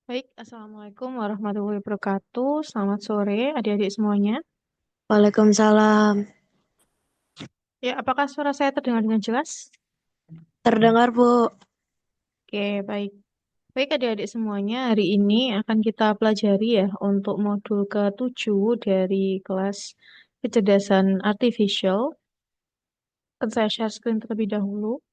Baik, Assalamualaikum warahmatullahi wabarakatuh. Selamat sore, adik-adik semuanya. Waalaikumsalam. Ya, apakah suara saya terdengar dengan jelas? Terdengar, Bu. Oke, baik. Baik, adik-adik semuanya, hari ini akan kita pelajari ya untuk modul ke-7 dari kelas kecerdasan artificial. Akan saya share screen terlebih dahulu.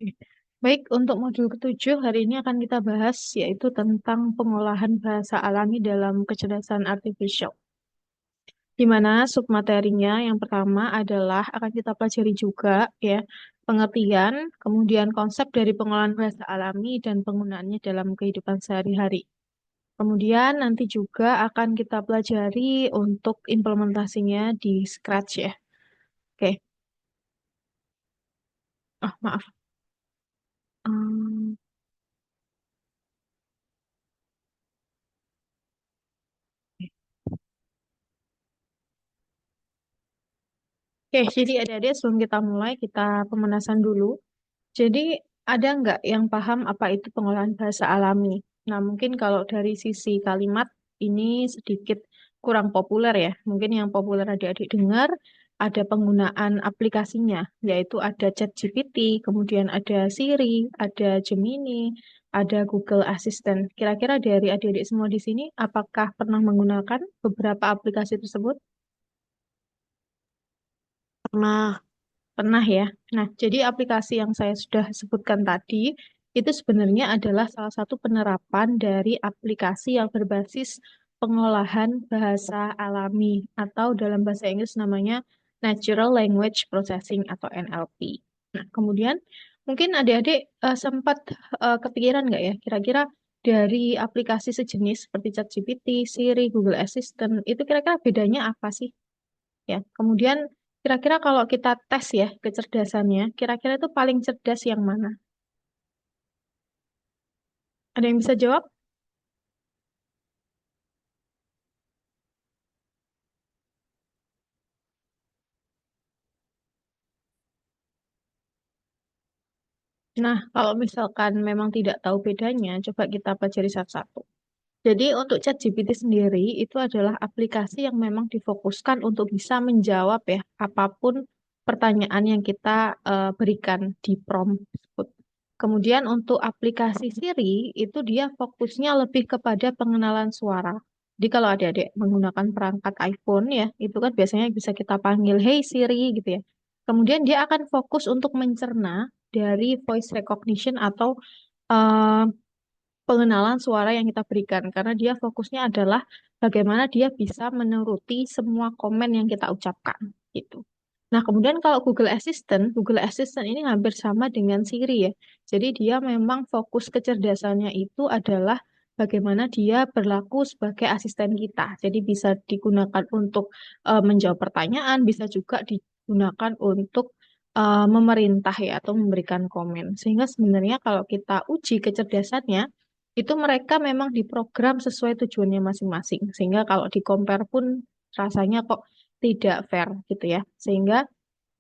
Oke. Baik, untuk modul ke-7 hari ini akan kita bahas yaitu tentang pengolahan bahasa alami dalam kecerdasan artificial. Di mana submaterinya yang pertama adalah akan kita pelajari juga ya pengertian, kemudian konsep dari pengolahan bahasa alami dan penggunaannya dalam kehidupan sehari-hari. Kemudian nanti juga akan kita pelajari untuk implementasinya di Scratch ya. Oke. Oh, maaf. Hmm, Oke, jadi adik-adik sebelum kita mulai kita pemanasan dulu. Jadi ada nggak yang paham apa itu pengolahan bahasa alami? Nah, mungkin kalau dari sisi kalimat ini sedikit kurang populer ya. Mungkin yang populer adik-adik dengar ada penggunaan aplikasinya, yaitu ada ChatGPT, kemudian ada Siri, ada Gemini, ada Google Assistant. Kira-kira dari adik-adik semua di sini, apakah pernah menggunakan beberapa aplikasi tersebut? Pernah. Pernah ya. Nah, jadi aplikasi yang saya sudah sebutkan tadi itu sebenarnya adalah salah satu penerapan dari aplikasi yang berbasis pengolahan bahasa alami atau dalam bahasa Inggris namanya Natural Language Processing atau NLP. Nah, kemudian mungkin adik-adik sempat kepikiran nggak ya kira-kira dari aplikasi sejenis seperti ChatGPT, Siri, Google Assistant itu kira-kira bedanya apa sih? Ya, kemudian kira-kira kalau kita tes ya kecerdasannya, kira-kira itu paling cerdas yang mana? Ada yang bisa jawab? Nah, kalau misalkan memang tidak tahu bedanya, coba kita pelajari satu-satu. Jadi untuk ChatGPT sendiri itu adalah aplikasi yang memang difokuskan untuk bisa menjawab ya apapun pertanyaan yang kita berikan di prompt tersebut. Kemudian untuk aplikasi Siri itu dia fokusnya lebih kepada pengenalan suara. Jadi kalau adik-adik menggunakan perangkat iPhone ya, itu kan biasanya bisa kita panggil Hey Siri gitu ya. Kemudian dia akan fokus untuk mencerna dari voice recognition atau eh, pengenalan suara yang kita berikan karena dia fokusnya adalah bagaimana dia bisa menuruti semua komen yang kita ucapkan gitu. Nah, kemudian kalau Google Assistant ini hampir sama dengan Siri ya. Jadi dia memang fokus kecerdasannya itu adalah bagaimana dia berlaku sebagai asisten kita. Jadi bisa digunakan untuk menjawab pertanyaan, bisa juga digunakan untuk memerintah ya atau memberikan komen. Sehingga sebenarnya kalau kita uji kecerdasannya itu mereka memang diprogram sesuai tujuannya masing-masing. Sehingga kalau di compare pun rasanya kok tidak fair gitu ya. Sehingga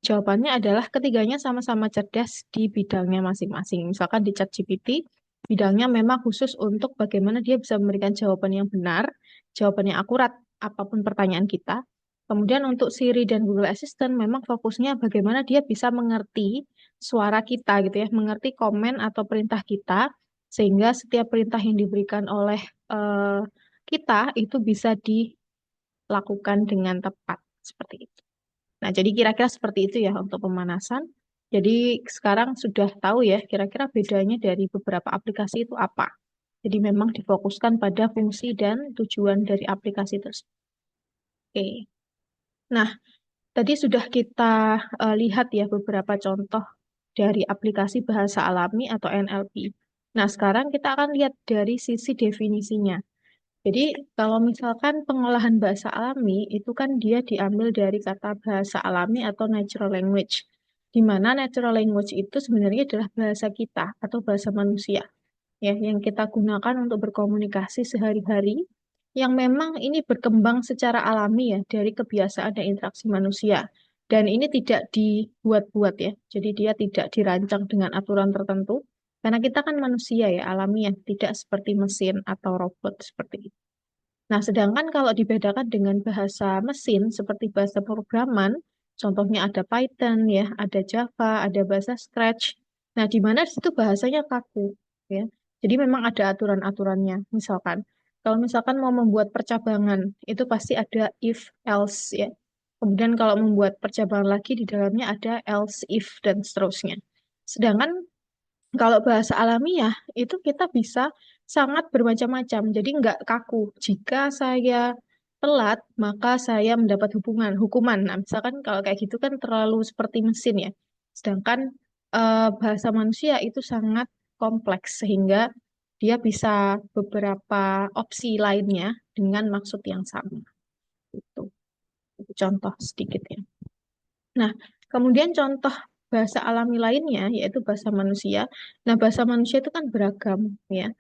jawabannya adalah ketiganya sama-sama cerdas di bidangnya masing-masing. Misalkan di ChatGPT, bidangnya memang khusus untuk bagaimana dia bisa memberikan jawaban yang benar, jawaban yang akurat apapun pertanyaan kita. Kemudian untuk Siri dan Google Assistant memang fokusnya bagaimana dia bisa mengerti suara kita gitu ya, mengerti komen atau perintah kita sehingga setiap perintah yang diberikan oleh eh, kita itu bisa dilakukan dengan tepat seperti itu. Nah, jadi kira-kira seperti itu ya untuk pemanasan. Jadi sekarang sudah tahu ya kira-kira bedanya dari beberapa aplikasi itu apa. Jadi memang difokuskan pada fungsi dan tujuan dari aplikasi tersebut. Oke. Nah, tadi sudah kita lihat ya beberapa contoh dari aplikasi bahasa alami atau NLP. Nah, sekarang kita akan lihat dari sisi definisinya. Jadi, kalau misalkan pengolahan bahasa alami, itu kan dia diambil dari kata bahasa alami atau natural language. Di mana natural language itu sebenarnya adalah bahasa kita atau bahasa manusia, ya, yang kita gunakan untuk berkomunikasi sehari-hari, yang memang ini berkembang secara alami ya, dari kebiasaan dan interaksi manusia. Dan ini tidak dibuat-buat ya, jadi dia tidak dirancang dengan aturan tertentu, karena kita kan manusia ya, alamiah, tidak seperti mesin atau robot seperti itu. Nah, sedangkan kalau dibedakan dengan bahasa mesin seperti bahasa programan, contohnya ada Python ya, ada Java, ada bahasa Scratch. Nah, di mana di situ bahasanya kaku ya. Jadi memang ada aturan-aturannya. Misalkan kalau misalkan mau membuat percabangan, itu pasti ada if else ya. Kemudian kalau membuat percabangan lagi di dalamnya ada else if dan seterusnya. Sedangkan kalau bahasa alamiah itu kita bisa sangat bermacam-macam. Jadi nggak kaku. Jika saya telat, maka saya mendapat hukuman. Nah, misalkan kalau kayak gitu kan terlalu seperti mesin ya. Sedangkan bahasa manusia itu sangat kompleks sehingga dia bisa beberapa opsi lainnya dengan maksud yang sama. Itu, itu contoh sedikit ya. Nah, kemudian contoh bahasa alami lainnya yaitu bahasa manusia. Nah, bahasa manusia itu kan beragam ya,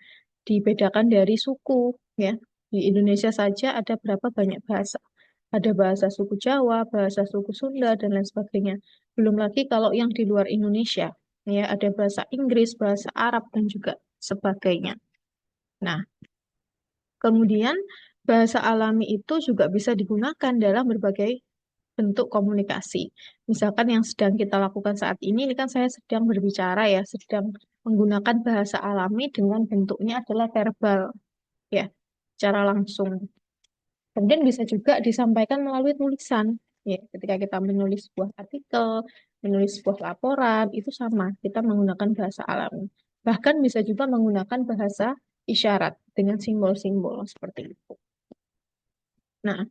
dibedakan dari suku ya. Di Indonesia saja ada berapa banyak bahasa. Ada bahasa suku Jawa, bahasa suku Sunda dan lain sebagainya. Belum lagi kalau yang di luar Indonesia ya, ada bahasa Inggris, bahasa Arab dan juga sebagainya. Nah, kemudian bahasa alami itu juga bisa digunakan dalam berbagai bentuk komunikasi. Misalkan yang sedang kita lakukan saat ini kan saya sedang berbicara ya, sedang menggunakan bahasa alami dengan bentuknya adalah verbal, ya, secara langsung. Kemudian bisa juga disampaikan melalui tulisan, ya, ketika kita menulis sebuah artikel, menulis sebuah laporan, itu sama, kita menggunakan bahasa alami. Bahkan bisa juga menggunakan bahasa isyarat dengan simbol-simbol seperti itu. Nah,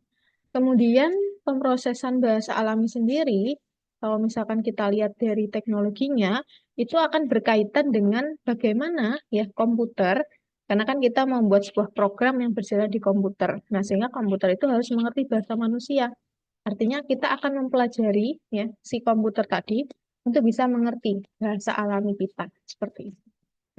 kemudian pemrosesan bahasa alami sendiri, kalau misalkan kita lihat dari teknologinya, itu akan berkaitan dengan bagaimana ya komputer, karena kan kita membuat sebuah program yang berjalan di komputer. Nah, sehingga komputer itu harus mengerti bahasa manusia. Artinya kita akan mempelajari ya si komputer tadi untuk bisa mengerti bahasa alami kita seperti itu.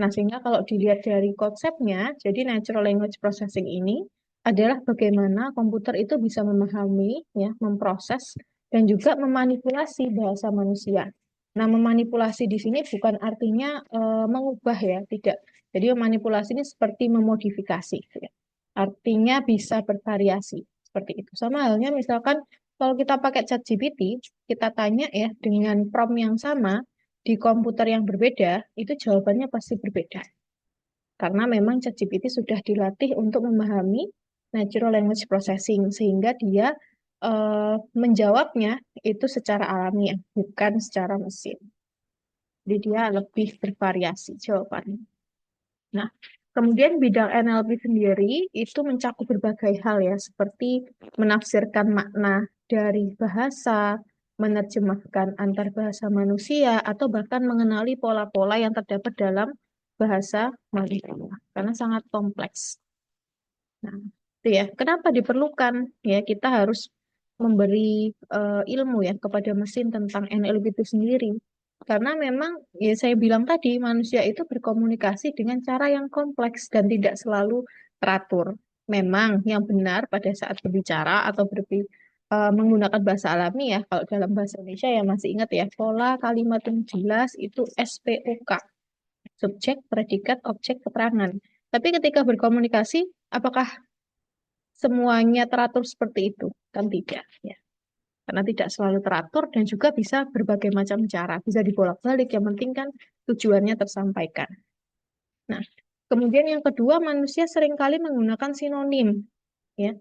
Nah, sehingga kalau dilihat dari konsepnya, jadi natural language processing ini adalah bagaimana komputer itu bisa memahami, ya, memproses, dan juga memanipulasi bahasa manusia. Nah, memanipulasi di sini bukan artinya mengubah ya, tidak. Jadi memanipulasi ini seperti memodifikasi, ya. Artinya bisa bervariasi, seperti itu. Sama halnya misalkan kalau kita pakai ChatGPT, kita tanya ya dengan prompt yang sama, di komputer yang berbeda, itu jawabannya pasti berbeda. Karena memang ChatGPT sudah dilatih untuk memahami natural language processing, sehingga dia menjawabnya itu secara alamiah, bukan secara mesin. Jadi dia lebih bervariasi jawabannya. Nah, kemudian bidang NLP sendiri itu mencakup berbagai hal ya, seperti menafsirkan makna dari bahasa, menerjemahkan antar bahasa manusia, atau bahkan mengenali pola-pola yang terdapat dalam bahasa manusia, karena sangat kompleks. Nah, itu ya, kenapa diperlukan? Ya, kita harus memberi ilmu ya kepada mesin tentang NLP itu sendiri. Karena memang ya saya bilang tadi manusia itu berkomunikasi dengan cara yang kompleks dan tidak selalu teratur. Memang yang benar pada saat berbicara atau menggunakan bahasa alami ya, kalau dalam bahasa Indonesia ya masih ingat ya, pola kalimat yang jelas itu SPOK, subjek, predikat, objek, keterangan. Tapi ketika berkomunikasi, apakah semuanya teratur seperti itu? Kan tidak, ya. Karena tidak selalu teratur dan juga bisa berbagai macam cara, bisa dibolak-balik. Yang penting kan tujuannya tersampaikan. Nah, kemudian yang kedua, manusia seringkali menggunakan sinonim, ya.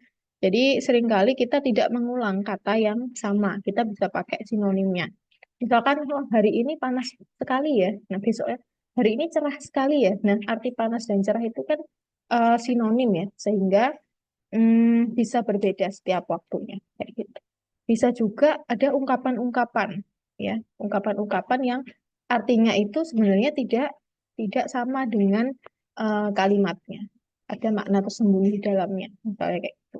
Jadi seringkali kita tidak mengulang kata yang sama, kita bisa pakai sinonimnya. Misalkan, oh, hari ini panas sekali ya. Nah, besoknya hari ini cerah sekali ya. Nah, arti panas dan cerah itu kan sinonim ya, sehingga bisa berbeda setiap waktunya. Kayak gitu. Bisa juga ada ungkapan-ungkapan, ya, ungkapan-ungkapan yang artinya itu sebenarnya tidak sama dengan kalimatnya. Ada makna tersembunyi di dalamnya, misalnya kayak gitu.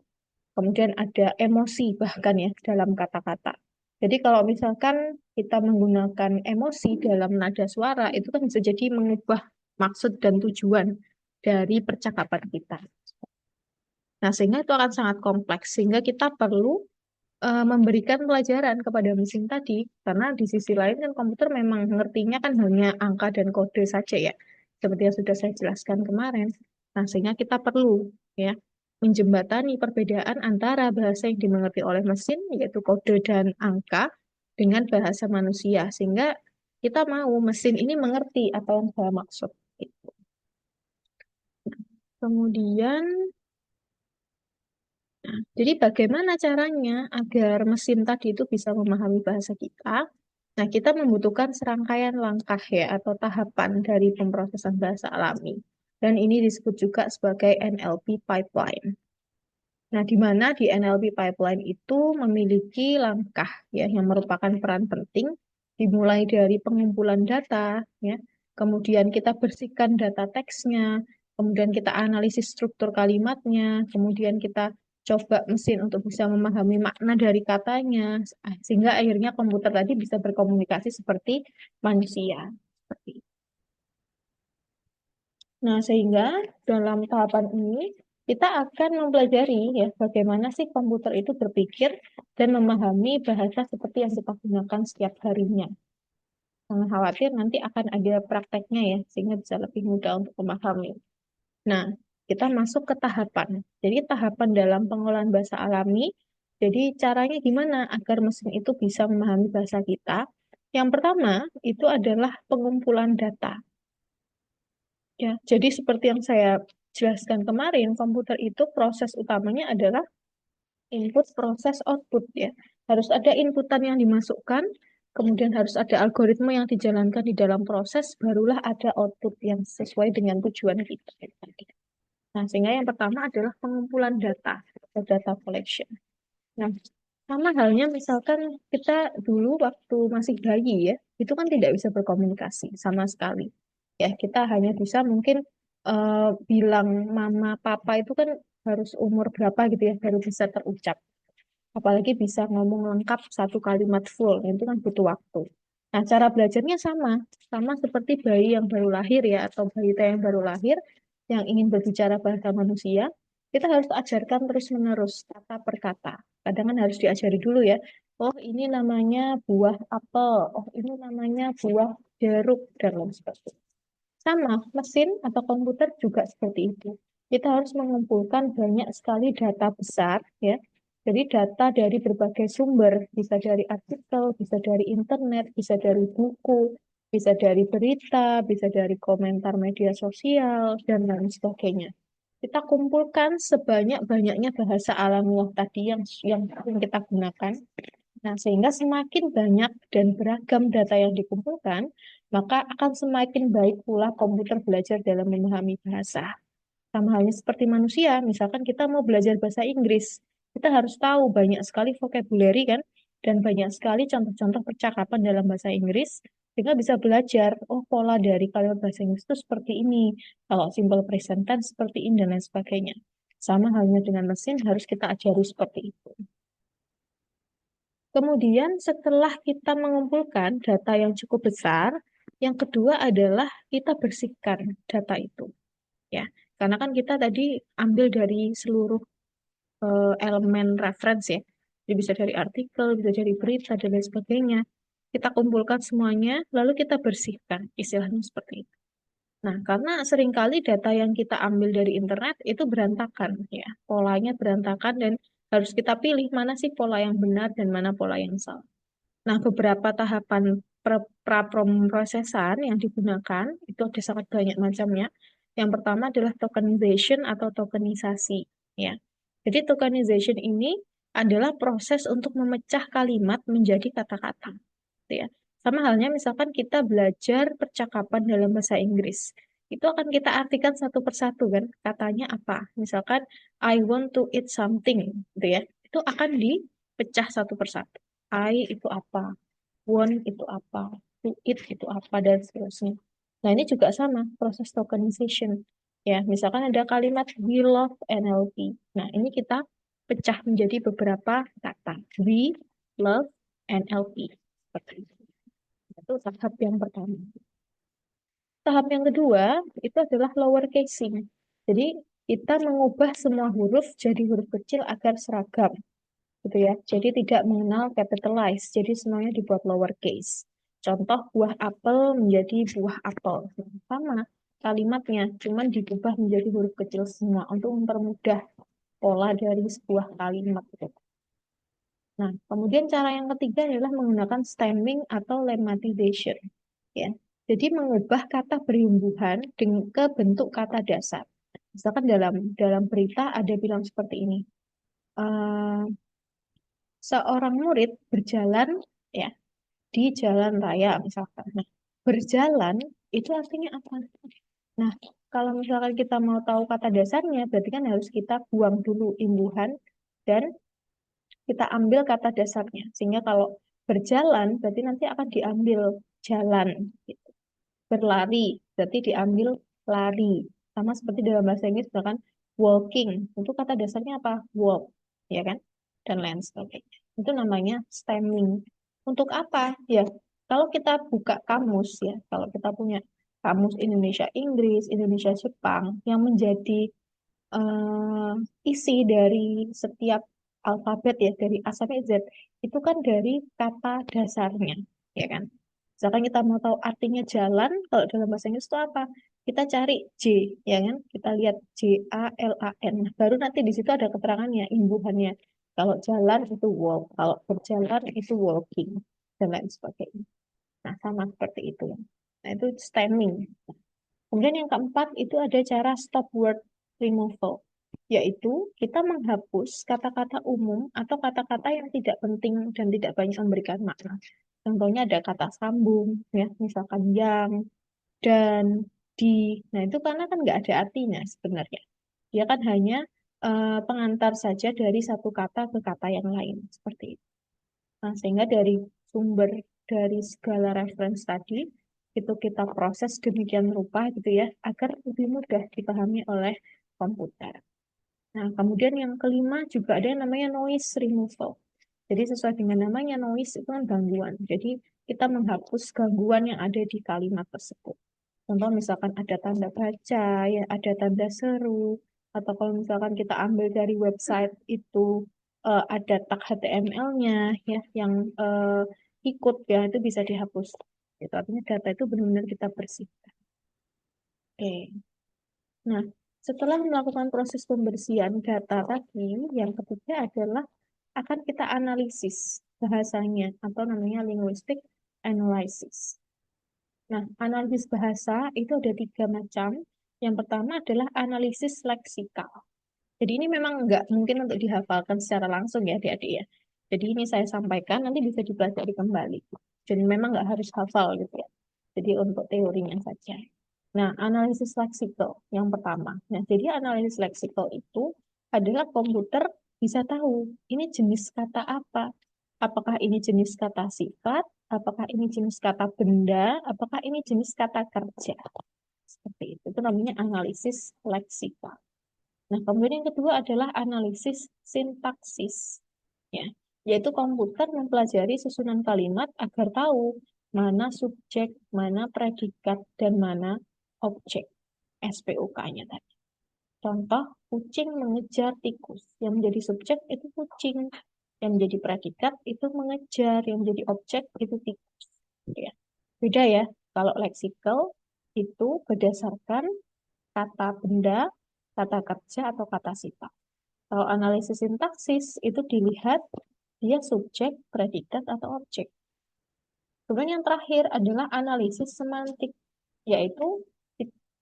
Kemudian ada emosi bahkan ya dalam kata-kata. Jadi kalau misalkan kita menggunakan emosi dalam nada suara, itu kan bisa jadi mengubah maksud dan tujuan dari percakapan kita. Nah, sehingga itu akan sangat kompleks, sehingga kita perlu memberikan pelajaran kepada mesin tadi, karena di sisi lain kan komputer memang ngertinya kan hanya angka dan kode saja ya, seperti yang sudah saya jelaskan kemarin. Nah, sehingga kita perlu ya menjembatani perbedaan antara bahasa yang dimengerti oleh mesin, yaitu kode dan angka, dengan bahasa manusia, sehingga kita mau mesin ini mengerti apa yang saya maksud. Gitu. Kemudian, jadi bagaimana caranya agar mesin tadi itu bisa memahami bahasa kita? Nah, kita membutuhkan serangkaian langkah ya atau tahapan dari pemrosesan bahasa alami. Dan ini disebut juga sebagai NLP pipeline. Nah, di mana di NLP pipeline itu memiliki langkah ya yang merupakan peran penting dimulai dari pengumpulan data ya. Kemudian kita bersihkan data teksnya, kemudian kita analisis struktur kalimatnya, kemudian kita coba mesin untuk bisa memahami makna dari katanya sehingga akhirnya komputer tadi bisa berkomunikasi seperti manusia. Seperti itu. Nah, sehingga dalam tahapan ini kita akan mempelajari ya bagaimana sih komputer itu berpikir dan memahami bahasa seperti yang kita gunakan setiap harinya. Jangan khawatir nanti akan ada prakteknya ya, sehingga bisa lebih mudah untuk memahami. Nah, kita masuk ke tahapan. Jadi tahapan dalam pengolahan bahasa alami. Jadi caranya gimana agar mesin itu bisa memahami bahasa kita? Yang pertama itu adalah pengumpulan data. Ya, jadi seperti yang saya jelaskan kemarin, komputer itu proses utamanya adalah input, proses, output ya. Harus ada inputan yang dimasukkan, kemudian harus ada algoritma yang dijalankan di dalam proses, barulah ada output yang sesuai dengan tujuan kita. Nah, sehingga yang pertama adalah pengumpulan data atau data collection. Nah, sama halnya misalkan kita dulu waktu masih bayi ya, itu kan tidak bisa berkomunikasi sama sekali. Ya, kita hanya bisa mungkin bilang mama, papa itu kan harus umur berapa gitu ya, baru bisa terucap. Apalagi bisa ngomong lengkap satu kalimat full, itu kan butuh waktu. Nah, cara belajarnya sama seperti bayi yang baru lahir ya, atau balita yang baru lahir, yang ingin berbicara bahasa manusia, kita harus ajarkan terus-menerus, kata per kata. Kadang kan harus diajari dulu ya, oh ini namanya buah apel, oh ini namanya buah jeruk, dan lain sebagainya. Sama, mesin atau komputer juga seperti itu. Kita harus mengumpulkan banyak sekali data besar, ya. Jadi data dari berbagai sumber, bisa dari artikel, bisa dari internet, bisa dari buku, bisa dari berita, bisa dari komentar media sosial, dan lain sebagainya. Kita kumpulkan sebanyak-banyaknya bahasa alamiah tadi yang kita gunakan. Nah, sehingga semakin banyak dan beragam data yang dikumpulkan, maka akan semakin baik pula komputer belajar dalam memahami bahasa. Sama halnya seperti manusia, misalkan kita mau belajar bahasa Inggris, kita harus tahu banyak sekali vocabulary kan, dan banyak sekali contoh-contoh percakapan dalam bahasa Inggris, sehingga bisa belajar, oh pola dari kalimat bahasa Inggris itu seperti ini, kalau simple present tense seperti ini, dan lain sebagainya. Sama halnya dengan mesin, harus kita ajari seperti itu. Kemudian setelah kita mengumpulkan data yang cukup besar, yang kedua adalah kita bersihkan data itu, ya. Karena kan kita tadi ambil dari seluruh elemen reference ya. Jadi bisa dari artikel, bisa dari berita dan lain sebagainya. Kita kumpulkan semuanya, lalu kita bersihkan, istilahnya seperti itu. Nah, karena seringkali data yang kita ambil dari internet itu berantakan ya, polanya berantakan dan harus kita pilih mana sih pola yang benar dan mana pola yang salah. Nah, beberapa tahapan pra-pemrosesan yang digunakan itu ada sangat banyak macamnya. Yang pertama adalah tokenization atau tokenisasi, ya. Jadi tokenization ini adalah proses untuk memecah kalimat menjadi kata-kata, gitu ya. Sama halnya misalkan kita belajar percakapan dalam bahasa Inggris. Itu akan kita artikan satu persatu kan, katanya apa. Misalkan I want to eat something gitu ya. Itu akan dipecah satu persatu. I itu apa, want itu apa, to eat itu apa, dan seterusnya. Nah, ini juga sama, proses tokenization. Ya, misalkan ada kalimat we love NLP. Nah, ini kita pecah menjadi beberapa kata. We love NLP. Seperti itu. Itu tahap yang pertama. Tahap yang kedua itu adalah lower casing. Jadi kita mengubah semua huruf jadi huruf kecil agar seragam, gitu ya. Jadi tidak mengenal capitalize. Jadi semuanya dibuat lower case. Contoh buah apel menjadi buah apel. Sama kalimatnya, cuman diubah menjadi huruf kecil semua untuk mempermudah pola dari sebuah kalimat. Gitu. Nah, kemudian cara yang ketiga adalah menggunakan stemming atau lemmatization. Ya. Jadi mengubah kata berimbuhan ke bentuk kata dasar. Misalkan dalam dalam berita ada bilang seperti ini. eh, Seorang murid berjalan ya di jalan raya misalkan. Nah, berjalan itu artinya apa? Nah, kalau misalkan kita mau tahu kata dasarnya, berarti kan harus kita buang dulu imbuhan dan kita ambil kata dasarnya. Sehingga kalau berjalan, berarti nanti akan diambil jalan. Berlari, berarti diambil lari. Sama seperti dalam bahasa Inggris, misalkan walking. Itu kata dasarnya apa? Walk, ya kan? Dan lain sebagainya. Itu namanya stemming. Untuk apa? Ya, kalau kita buka kamus ya, kalau kita punya kamus Indonesia Inggris, Indonesia Jepang, yang menjadi eh, isi dari setiap alfabet ya, dari A sampai Z, itu kan dari kata dasarnya, ya kan? Misalkan kita mau tahu artinya jalan, kalau dalam bahasa Inggris itu apa? Kita cari J, ya kan? Kita lihat JALAN. Nah, baru nanti di situ ada keterangannya, imbuhannya. Kalau jalan itu walk, kalau berjalan itu walking, dan lain sebagainya. Nah, sama seperti itu. Nah, itu stemming. Kemudian yang keempat itu ada cara stop word removal, yaitu kita menghapus kata-kata umum atau kata-kata yang tidak penting dan tidak banyak memberikan makna. Contohnya ada kata sambung, ya, misalkan yang, dan, di. Nah, itu karena kan nggak ada artinya sebenarnya. Dia kan hanya pengantar saja dari satu kata ke kata yang lain, seperti itu. Nah, sehingga dari sumber dari segala reference tadi itu kita proses demikian rupa gitu ya agar lebih mudah dipahami oleh komputer. Nah, kemudian yang kelima juga ada yang namanya noise removal. Jadi sesuai dengan namanya noise itu kan gangguan. Jadi kita menghapus gangguan yang ada di kalimat tersebut. Contoh misalkan ada tanda baca, ya ada tanda seru, atau kalau misalkan kita ambil dari website itu ada tag HTML-nya ya yang ikut ya itu bisa dihapus. Itu artinya data itu benar-benar kita bersihkan. Oke. Nah, setelah melakukan proses pembersihan data tadi, yang ketiga adalah akan kita analisis bahasanya atau namanya linguistic analysis. Nah, analisis bahasa itu ada tiga macam. Yang pertama adalah analisis leksikal. Jadi ini memang nggak mungkin untuk dihafalkan secara langsung ya adik-adik ya. Jadi ini saya sampaikan, nanti bisa dipelajari kembali. Jadi memang nggak harus hafal gitu ya. Jadi untuk teorinya saja. Nah, analisis leksikal yang pertama. Nah, jadi analisis leksikal itu adalah komputer bisa tahu ini jenis kata apa. Apakah ini jenis kata sifat, apakah ini jenis kata benda, apakah ini jenis kata kerja. Seperti itu. Itu namanya analisis leksikal. Nah, kemudian yang kedua adalah analisis sintaksis. Ya, yaitu komputer mempelajari susunan kalimat agar tahu mana subjek, mana predikat, dan mana objek. SPOK-nya tadi. Contoh, kucing mengejar tikus. Yang menjadi subjek itu kucing. Yang menjadi predikat itu mengejar. Yang menjadi objek itu tikus. Ya. Beda ya. Kalau leksikal itu berdasarkan kata benda, kata kerja, atau kata sifat. Kalau analisis sintaksis itu dilihat dia subjek, predikat, atau objek. Kemudian yang terakhir adalah analisis semantik, yaitu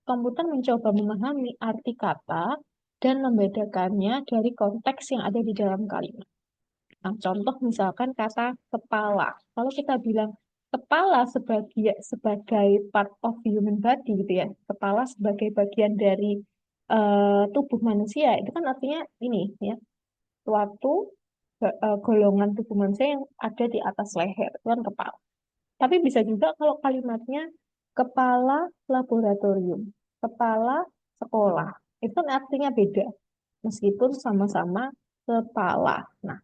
komputer mencoba memahami arti kata dan membedakannya dari konteks yang ada di dalam kalimat. Nah, contoh misalkan kata kepala. Kalau kita bilang kepala sebagai part of human body gitu ya. Kepala sebagai bagian dari tubuh manusia itu kan artinya ini ya, suatu golongan tubuh manusia yang ada di atas leher, itu kan kepala. Tapi bisa juga kalau kalimatnya kepala laboratorium, kepala sekolah, itu kan artinya beda, meskipun sama-sama kepala. Nah,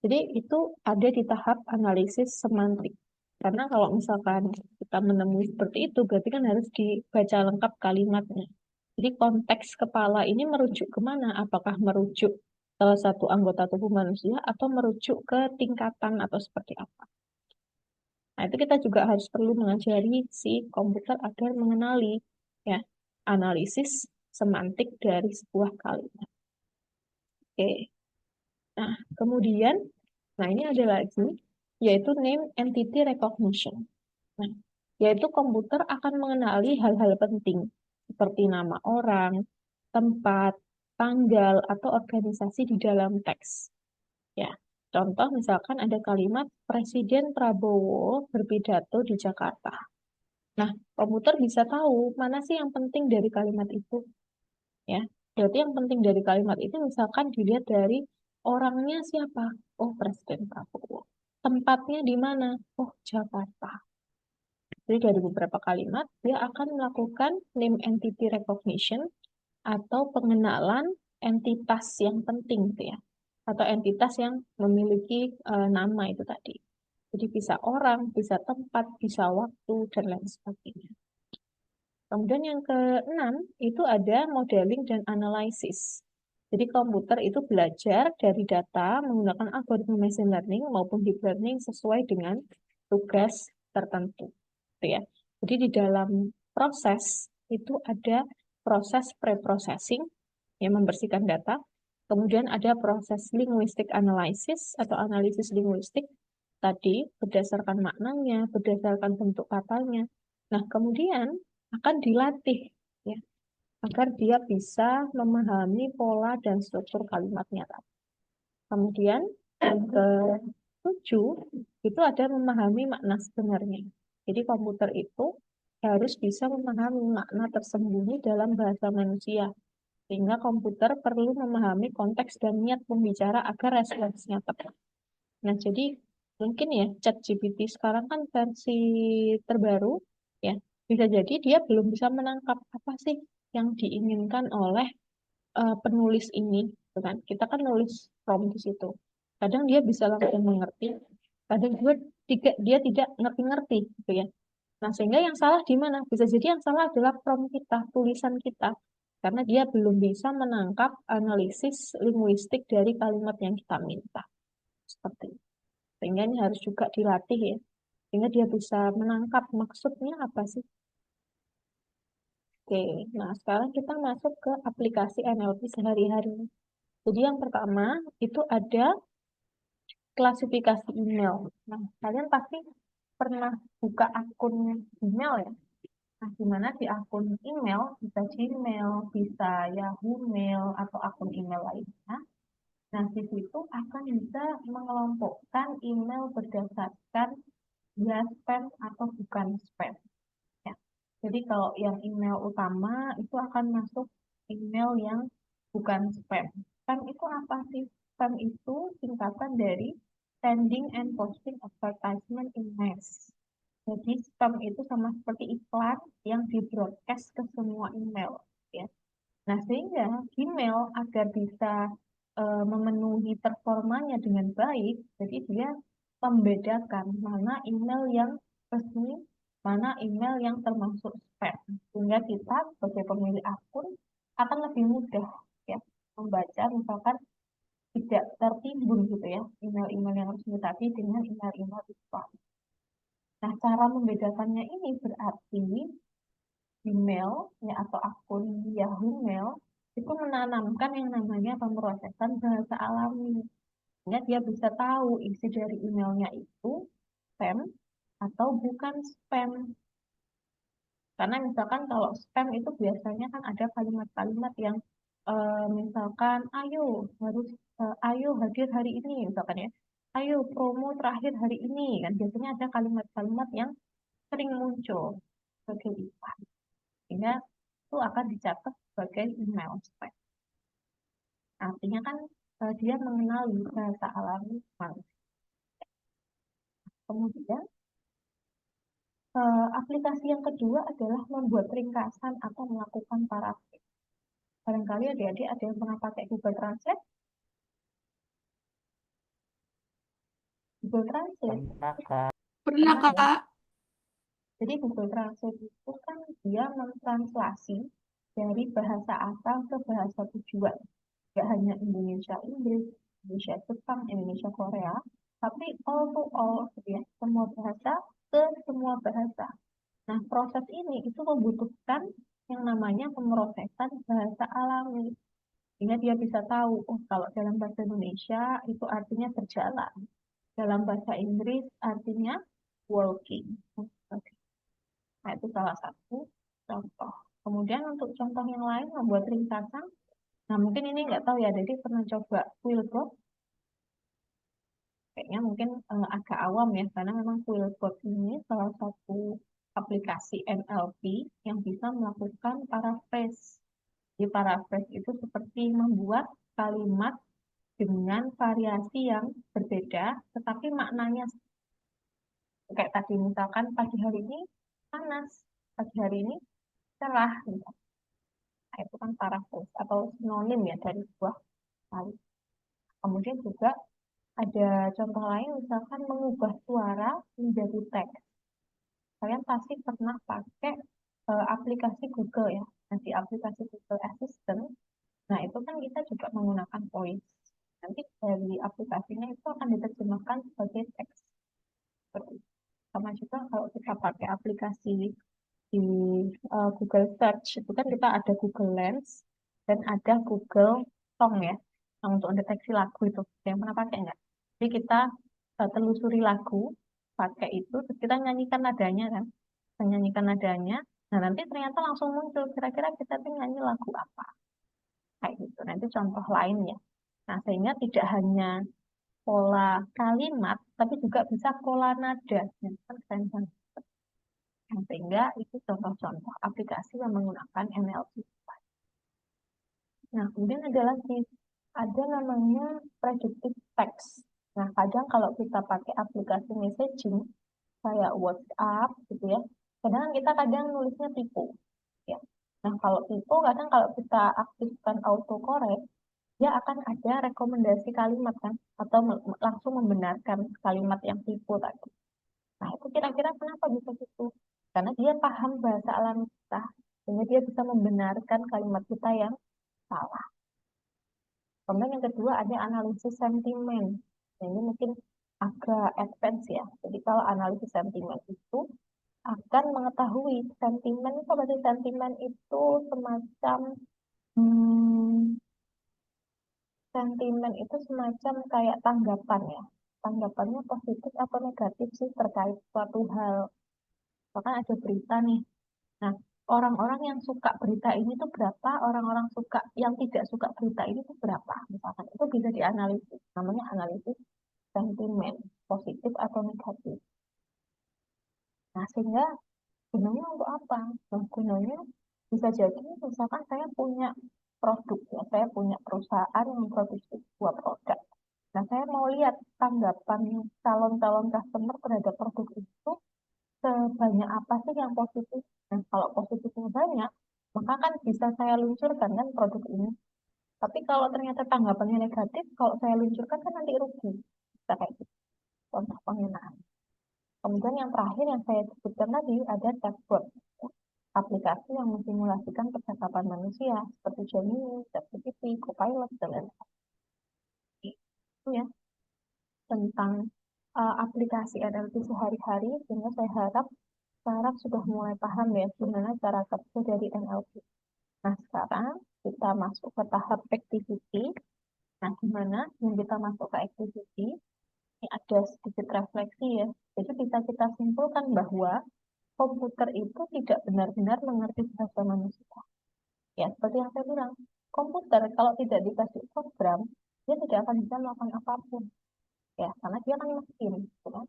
jadi itu ada di tahap analisis semantik. Karena kalau misalkan kita menemui seperti itu, berarti kan harus dibaca lengkap kalimatnya. Jadi konteks kepala ini merujuk kemana? Apakah merujuk satu anggota tubuh manusia atau merujuk ke tingkatan atau seperti apa? Nah, itu kita juga harus perlu mengajari si komputer agar mengenali ya analisis semantik dari sebuah kalimat. Oke. Nah, kemudian, nah ini ada lagi, yaitu name entity recognition. Nah, yaitu komputer akan mengenali hal-hal penting, seperti nama orang, tempat, tanggal, atau organisasi di dalam teks. Ya, contoh misalkan ada kalimat Presiden Prabowo berpidato di Jakarta. Nah, komputer bisa tahu mana sih yang penting dari kalimat itu. Ya, berarti yang penting dari kalimat itu misalkan dilihat dari orangnya siapa. Oh, Presiden Prabowo. Tempatnya di mana? Oh, Jakarta. Jadi dari beberapa kalimat, dia akan melakukan name entity recognition atau pengenalan entitas yang penting gitu ya. Atau entitas yang memiliki nama itu tadi. Jadi bisa orang, bisa tempat, bisa waktu, dan lain sebagainya. Kemudian yang keenam itu ada modeling dan analisis. Jadi komputer itu belajar dari data menggunakan algoritma machine learning maupun deep learning sesuai dengan tugas tertentu. Gitu ya. Jadi di dalam proses itu ada proses pre-processing yang membersihkan data. Kemudian ada proses linguistic analysis atau analisis linguistik tadi berdasarkan maknanya, berdasarkan bentuk katanya. Nah, kemudian akan dilatih ya agar dia bisa memahami pola dan struktur kalimatnya. Kemudian yang ketujuh itu ada memahami makna sebenarnya. Jadi komputer itu harus bisa memahami makna tersembunyi dalam bahasa manusia. Sehingga komputer perlu memahami konteks dan niat pembicara agar responsnya tepat. Nah, jadi mungkin ya ChatGPT sekarang kan versi terbaru ya. Bisa jadi dia belum bisa menangkap apa sih yang diinginkan oleh penulis ini, gitu kan? Kita kan nulis prompt di situ. Kadang dia bisa langsung mengerti, kadang juga dia tidak ngerti-ngerti, gitu ya. Nah, sehingga yang salah di mana? Bisa jadi yang salah adalah prompt kita, tulisan kita, karena dia belum bisa menangkap analisis linguistik dari kalimat yang kita minta. Seperti itu. Sehingga ini harus juga dilatih ya, sehingga dia bisa menangkap maksudnya apa sih. Oke, nah sekarang kita masuk ke aplikasi NLP sehari-hari. Jadi yang pertama itu ada klasifikasi email. Nah, kalian pasti pernah buka akun email ya. Nah, di mana di akun email bisa Gmail, bisa Yahoo Mail atau akun email lainnya. Nah, di situ akan bisa mengelompokkan email berdasarkan ya spam atau bukan spam. Ya. Jadi kalau yang email utama itu akan masuk email yang bukan spam. Spam itu apa sih? Spam itu singkatan dari sending and posting advertisement in mass. Jadi spam itu sama seperti iklan yang di broadcast ke semua email. Ya. Nah, sehingga Gmail agar bisa memenuhi performanya dengan baik, jadi dia membedakan mana email yang resmi, mana email yang termasuk spam. Sehingga kita sebagai pemilik akun akan lebih mudah ya membaca misalkan tidak tertimbun gitu ya email-email yang resmi tadi dengan email-email spam. Nah, cara membedakannya ini berarti Gmail ya atau akun Yahoo Mail itu menanamkan yang namanya pemrosesan bahasa alami. Sehingga dia bisa tahu isi dari emailnya itu spam atau bukan spam. Karena misalkan kalau spam itu biasanya kan ada kalimat-kalimat yang misalkan ayo hadir hari ini misalkan ya. ayo promo terakhir hari ini kan biasanya ada kalimat-kalimat yang sering muncul sebagai iklan sehingga itu akan dicatat sebagai email spam. Artinya kan dia mengenali bahasa alami manusia. Kemudian aplikasi yang kedua adalah membuat ringkasan atau melakukan parafrase. Barangkali adik-adik ada yang pernah pakai Google Translate. Google Translate Pernah, Kak. Pernah, pernah ya. Kak. Jadi Google Translate itu kan dia mentranslasi dari bahasa asal ke bahasa tujuan. Tidak hanya Indonesia Inggris, Indonesia Jepang, Indonesia Korea, tapi all to all, gitu ya, semua bahasa ke semua bahasa. Nah, proses ini itu membutuhkan yang namanya pemrosesan bahasa alami. Sehingga dia bisa tahu, oh kalau dalam bahasa Indonesia itu artinya berjalan. Dalam bahasa Inggris artinya walking. Nah, itu salah satu contoh. Kemudian untuk contoh yang lain, membuat ringkasan. Nah, mungkin ini nggak tahu ya, jadi pernah coba Quillbot. Kayaknya mungkin agak awam ya, karena memang Quillbot ini salah satu aplikasi NLP yang bisa melakukan paraphrase. Di paraphrase itu seperti membuat kalimat dengan variasi yang berbeda, tetapi maknanya kayak tadi misalkan pagi hari ini panas, pagi hari ini cerah. Gitu. Nah, itu kan paraphrase atau sinonim ya dari sebuah kali. Kemudian juga ada contoh lain, misalkan mengubah suara menjadi teks. Kalian pasti pernah pakai aplikasi Google ya. Nah, di aplikasi Google Assistant, nah itu kan kita juga menggunakan voice. Nanti dari aplikasinya itu akan diterjemahkan sebagai teks. Seperti itu. Sama juga kalau kita pakai aplikasi di Google Search, itu kan kita ada Google Lens dan ada Google Song ya. Nah, untuk mendeteksi lagu itu, yang pernah pakai nggak? Jadi kita telusuri lagu, pakai itu, terus kita nyanyikan nadanya kan. Kita nyanyikan nadanya, nah nanti ternyata langsung muncul, kira-kira kita tuh nyanyi lagu apa. Kayak gitu, nanti contoh lainnya. Nah, sehingga tidak hanya pola kalimat, tapi juga bisa pola nada. Nah, kan keren banget. Nah, sehingga itu contoh-contoh aplikasi yang menggunakan NLP. Nah, kemudian ada lagi, ada namanya predictive text. Nah, kadang kalau kita pakai aplikasi messaging, kayak WhatsApp gitu ya, kadang kita kadang nulisnya typo. Ya. Nah, kalau typo, kadang kalau kita aktifkan autocorrect, dia akan ada rekomendasi kalimat kan, atau langsung membenarkan kalimat yang typo tadi. Nah, itu kira-kira kenapa bisa gitu? Karena dia paham bahasa alami kita, sehingga dia bisa membenarkan kalimat kita yang salah. Kemudian yang kedua ada analisis sentimen. Nah, ini mungkin agak advance ya. Jadi kalau analisis sentimen itu akan mengetahui sentimen itu berarti sentimen itu semacam hmm, sentimen itu semacam kayak tanggapan ya. Tanggapannya positif atau negatif sih terkait suatu hal. Bahkan ada berita nih. Nah, orang-orang yang suka berita ini tuh berapa, orang-orang suka yang tidak suka berita ini tuh berapa, misalkan. Itu bisa dianalisis. Namanya analisis sentimen, positif atau negatif. Nah, sehingga gunanya untuk apa? Nah, gunanya bisa jadi misalkan saya punya produk ya, saya punya perusahaan yang memproduksi sebuah produk. Nah, saya mau lihat tanggapan calon-calon customer terhadap produk itu sebanyak apa sih yang positif. Nah, kalau positifnya banyak, maka kan bisa saya luncurkan kan produk ini. Tapi kalau ternyata tanggapannya negatif, kalau saya luncurkan kan nanti rugi. Bisa kayak gitu. Contoh penggunaan. Kemudian yang terakhir yang saya sebutkan tadi ada chatbot. Aplikasi yang mensimulasikan percakapan manusia seperti Gemini, ChatGPT, Copilot, dan lain-lain. Itu ya tentang aplikasi NLP sehari-hari, sehingga saya harap sekarang sudah mulai paham ya gimana cara kerja dari NLP. Nah, sekarang kita masuk ke tahap activity. Nah, gimana yang kita masuk ke activity? Ini ada sedikit refleksi ya. Jadi bisa kita simpulkan bahwa komputer itu tidak benar-benar mengerti bahasa manusia. Ya, seperti yang saya bilang, komputer kalau tidak dikasih program, dia tidak akan bisa melakukan apapun. ya, karena dia kan mesin, gitu kan.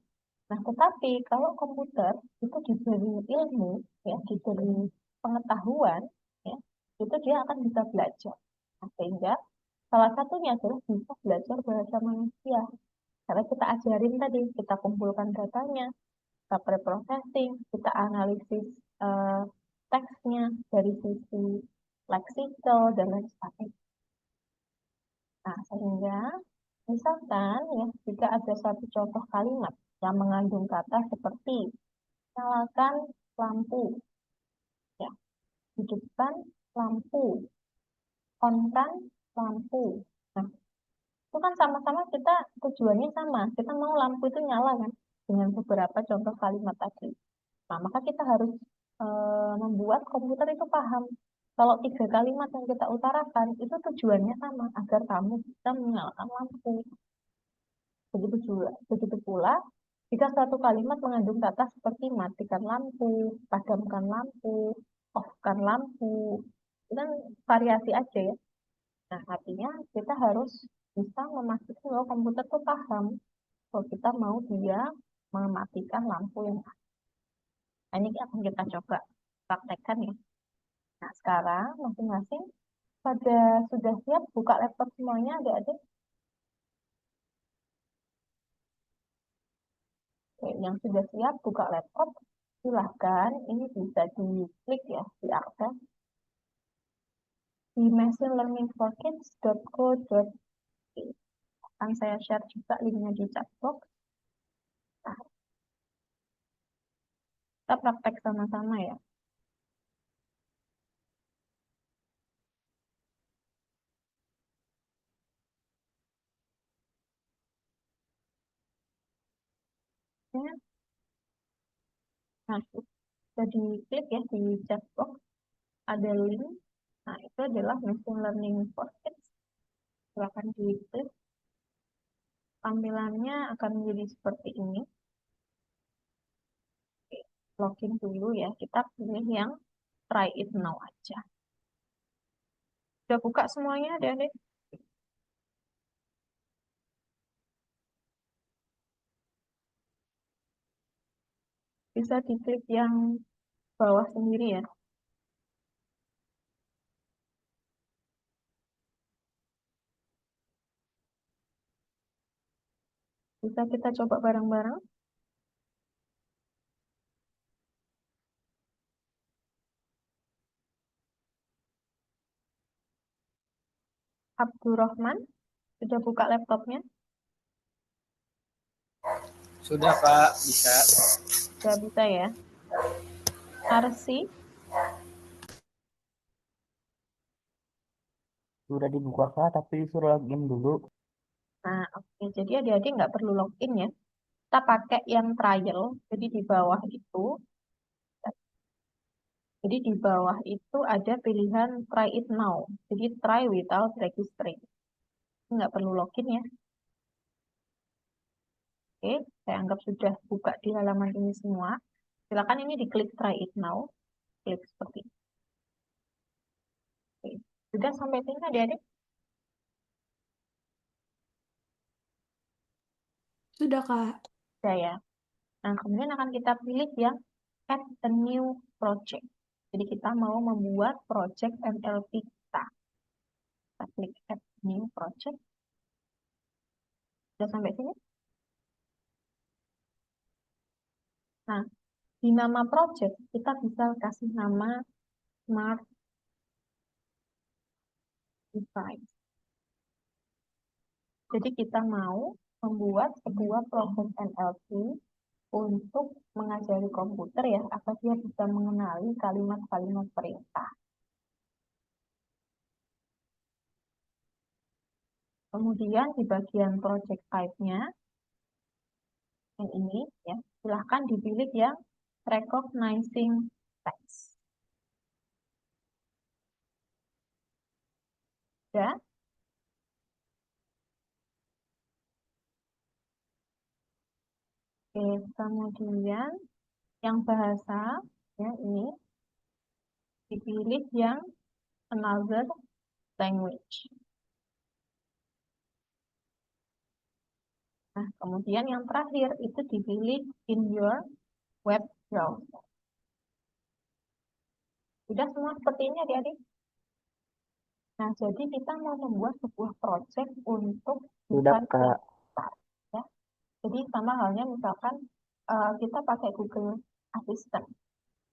Nah, tetapi kalau komputer itu diberi ilmu, ya, diberi pengetahuan, ya, itu dia akan bisa belajar. Nah, sehingga salah satunya adalah bisa belajar bahasa manusia. Karena kita ajarin tadi, kita kumpulkan datanya, kita preprocessing, kita analisis eh, teksnya dari sisi leksikal dan lain sebagainya. Nah, sehingga misalkan ya, jika ada satu contoh kalimat yang mengandung kata seperti nyalakan lampu, ya, hidupkan lampu, on-kan lampu. Nah, itu kan sama-sama kita tujuannya sama. Kita mau lampu itu nyala kan dengan beberapa contoh kalimat tadi. Nah, maka kita harus membuat komputer itu paham. Kalau tiga kalimat yang kita utarakan itu tujuannya sama agar kamu bisa menyalakan lampu. Begitu pula jika suatu kalimat mengandung kata seperti matikan lampu, padamkan lampu, off-kan lampu, itu kan variasi aja ya. Nah, artinya kita harus bisa memastikan bahwa komputer itu paham kalau kita mau dia mematikan lampu yang ada. Nah, ini akan kita coba praktekkan ya. Nah, sekarang masing-masing pada sudah siap buka laptop semuanya, adik-adik? Oke, yang sudah siap buka laptop, silahkan ini bisa diklik ya, diakses di machineLearningForKids.co.id. Akan saya share juga linknya di chat box. Nah, kita praktek sama-sama ya. Ya, nah, sudah diklik ya di chat box, ada link. Nah, itu adalah Machine Learning for Kids. Silahkan diklik. Tampilannya akan menjadi seperti ini. Oke, login dulu ya. Kita pilih yang try it now aja. Sudah buka semuanya, adik-adik? Bisa diklik yang bawah sendiri ya. Bisa kita coba bareng-bareng. Abdurrahman, sudah buka laptopnya? Sudah Pak, bisa. Sudah bisa ya. Arsi, Sudah dibuka Kak, tapi suruh login dulu. nah oke. Jadi adik-adik nggak perlu login ya. Kita pakai yang trial. Jadi di bawah itu, ada pilihan try it now. Jadi try without registering. Nggak perlu login ya. Oke, saya anggap sudah buka di halaman ini semua. Silakan ini diklik try it now. Klik seperti ini. Oke. Sudah sampai sini adik-adik? Sudah, Kak. Sudah ya. Nah, kemudian akan kita pilih yang add a new project. Jadi kita mau membuat project NLP kita. Kita klik add new project. Sudah sampai sini? Nah, di nama project kita bisa kasih nama Smart Device. Jadi kita mau membuat sebuah proses NLP untuk mengajari komputer ya, agar dia bisa mengenali kalimat-kalimat perintah. Kemudian di bagian project type-nya, yang ini ya, silahkan dipilih yang recognizing text. Ya, oke, kemudian yang bahasa ya ini dipilih yang another language. Nah, kemudian yang terakhir itu dipilih in your web browser. Sudah semua seperti ini adik-adik? Nah, jadi kita mau membuat sebuah project untuk Sudah, desain Kak. pintar, ya. Jadi sama halnya misalkan kita pakai Google Assistant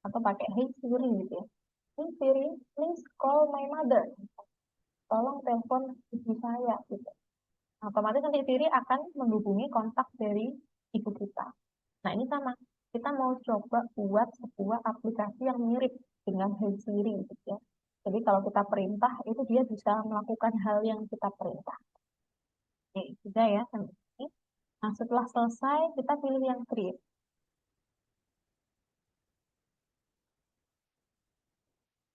atau pakai Hey Siri gitu ya. Hey Siri, please call my mother. Tolong telepon ibu saya gitu. Nah, otomatis nanti Siri akan menghubungi kontak dari ibu kita. Nah, ini sama. Kita mau coba buat sebuah aplikasi yang mirip dengan Hey Siri gitu ya. Jadi kalau kita perintah, itu dia bisa melakukan hal yang kita perintah. Oke, sudah ya sampai sini. Nah, setelah selesai, kita pilih yang create.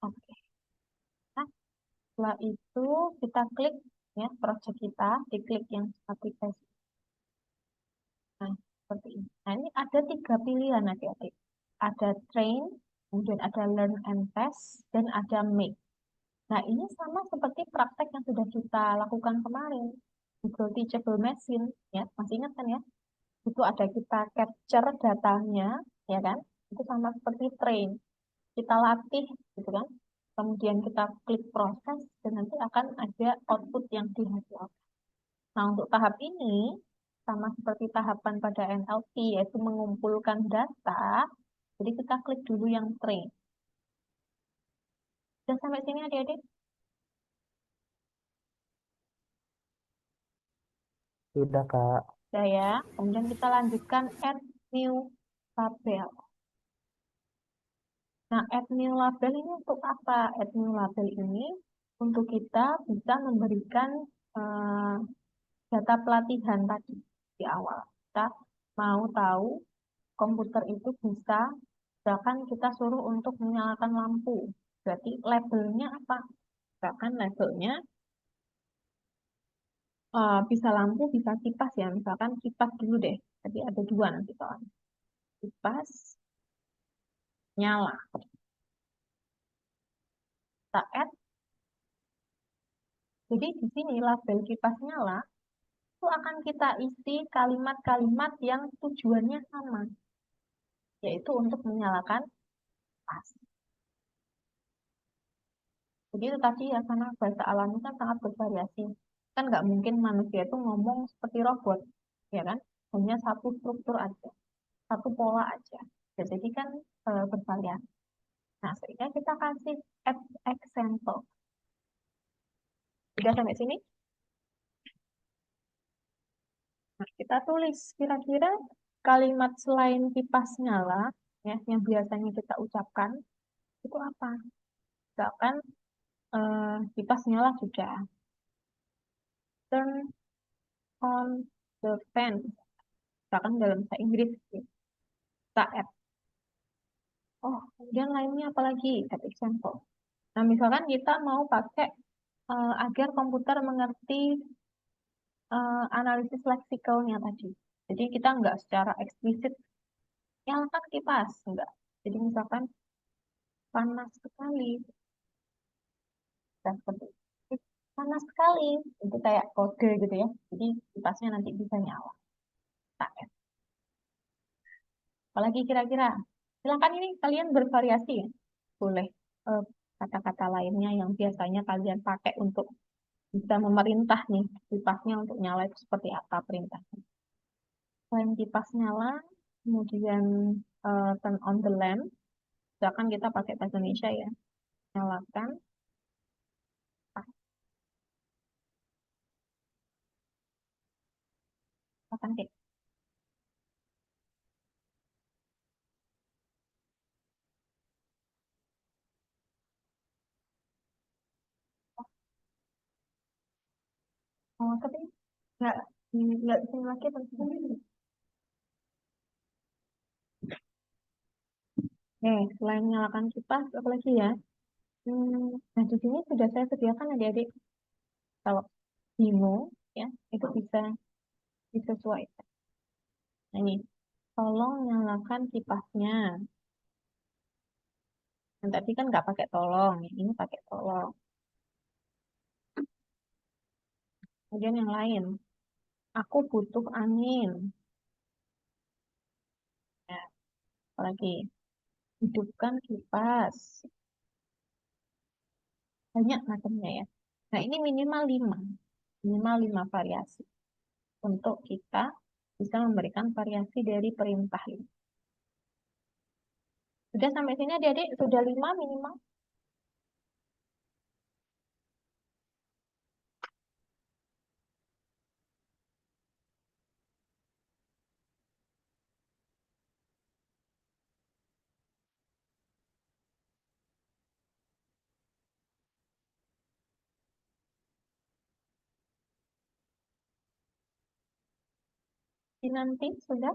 Oke. Nah, setelah itu kita klik ya project kita, diklik yang aplikasi. Nah, seperti ini. Nah, ini ada 3 pilihan adik-adik. Ada train, kemudian ada learn and test, dan ada make. Nah, ini sama seperti praktek yang sudah kita lakukan kemarin. Google Teachable Machine, ya, masih ingat kan ya? Itu ada kita capture datanya, ya kan? Itu sama seperti train. Kita latih, gitu kan? Kemudian kita klik proses, dan nanti akan ada output yang dihasilkan. Nah, untuk tahap ini, sama seperti tahapan pada NLP, yaitu mengumpulkan data, jadi kita klik dulu yang train. Sudah sampai sini adik-adik? Sudah, Kak. Sudah ya. Kemudian kita lanjutkan add new label. Nah, add new label ini untuk apa? Add new label ini untuk kita bisa memberikan eh, data pelatihan tadi di awal. Kita mau tahu komputer itu bisa, misalkan kita suruh untuk menyalakan lampu. Berarti labelnya apa? Misalkan labelnya bisa lampu, bisa kipas ya. Misalkan kipas dulu deh. Jadi ada 2 nanti soalnya. Kipas nyala. Kita add. Jadi di sini label kipas nyala itu akan kita isi kalimat-kalimat yang tujuannya sama, yaitu untuk menyalakan kipas. Jadi itu tadi ya, karena bahasa alami kan sangat bervariasi. Kan nggak mungkin manusia itu ngomong seperti robot, ya kan? Hanya satu struktur aja, satu pola aja. Ya, jadi kan bervariasi. Nah, sehingga kita kasih example. Sudah sampai sini? Nah, kita tulis kira-kira kalimat selain kipas nyala, ya, yang biasanya kita ucapkan, itu apa? Misalkan kipas nyala sudah. Turn on the fan. Misalkan dalam bahasa Inggris, kita add. Oh, kemudian lainnya apa lagi? Add example. Nah, misalkan kita mau pakai agar komputer mengerti analisis leksikalnya tadi. Jadi kita nggak secara eksplisit nyalakan kipas, enggak. Jadi misalkan panas sekali, dan seperti itu. Panas sekali, itu kayak kode gitu ya. Jadi kipasnya nanti bisa nyala. Kita add. Apalagi kira-kira? Silakan ini kalian bervariasi ya. Boleh eh, kata-kata lainnya yang biasanya kalian pakai untuk bisa memerintah nih kipasnya untuk nyala itu seperti apa perintahnya. Selain kipas nyala, kemudian turn on the lamp. Misalkan kita pakai bahasa Indonesia ya. Nyalakan. Nyalakan kayak. Oh, tapi nggak nggak bisa pakai bahasa Indonesia. Selain nyalakan kipas, apa lagi ya? Nah, di sini sudah saya sediakan adik-adik. Kalau bingung, ya, itu bisa disesuaikan. Nah, ini, tolong nyalakan kipasnya. Yang tadi kan nggak pakai tolong, yang ini pakai tolong. Kemudian yang lain, Aku butuh angin. Ya, apalagi hidupkan kipas. Banyak macamnya ya. Nah, ini minimal 5. Minimal 5 variasi. Untuk kita bisa memberikan variasi dari perintah ini. Sudah sampai sini adik-adik? Sudah 5 minimal? Nanti sudah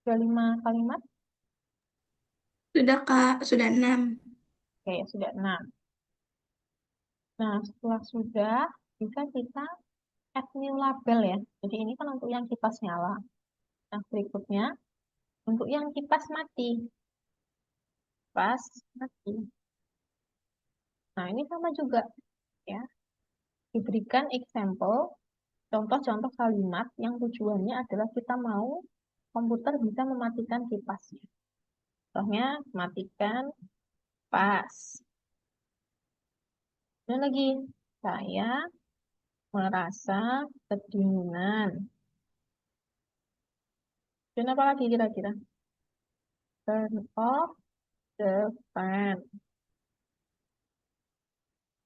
5 kalimat? Sudah, Kak. Sudah 6. Oke, sudah 6. Nah, setelah sudah, bisa kita add new label ya. Jadi ini kan untuk yang kipas nyala. Nah, berikutnya, untuk yang kipas mati. Kipas mati. Nah, ini sama juga ya. Diberikan example, contoh-contoh kalimat yang tujuannya adalah kita mau komputer bisa mematikan kipasnya. Contohnya, matikan kipas. Dan lagi, saya merasa kedinginan. Dan apa lagi kira-kira? Turn off the fan.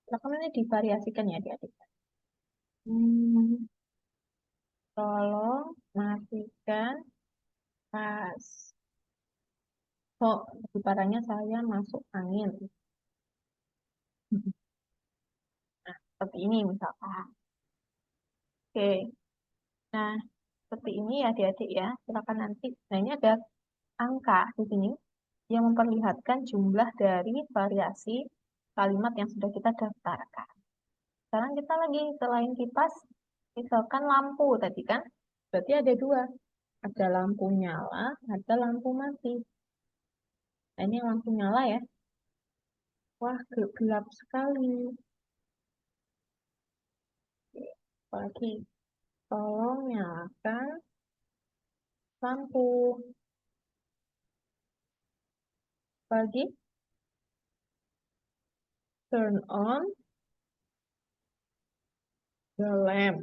Silakan ini divariasikan ya adik-adik. Hmm, tolong matikan pas. Oh, lebih parahnya saya masuk angin. Nah, seperti ini misalkan. Oke, nah seperti ini ya adik-adik ya. Silakan nanti. Nah ini ada angka di sini yang memperlihatkan jumlah dari variasi kalimat yang sudah kita daftarkan. Sekarang kita lagi selain kipas, misalkan lampu tadi kan. Berarti ada 2. Ada lampu nyala, ada lampu mati. Nah, ini yang lampu nyala ya. Wah, gelap sekali. Oke, apalagi, tolong nyalakan lampu. Apalagi, turn on the lamp.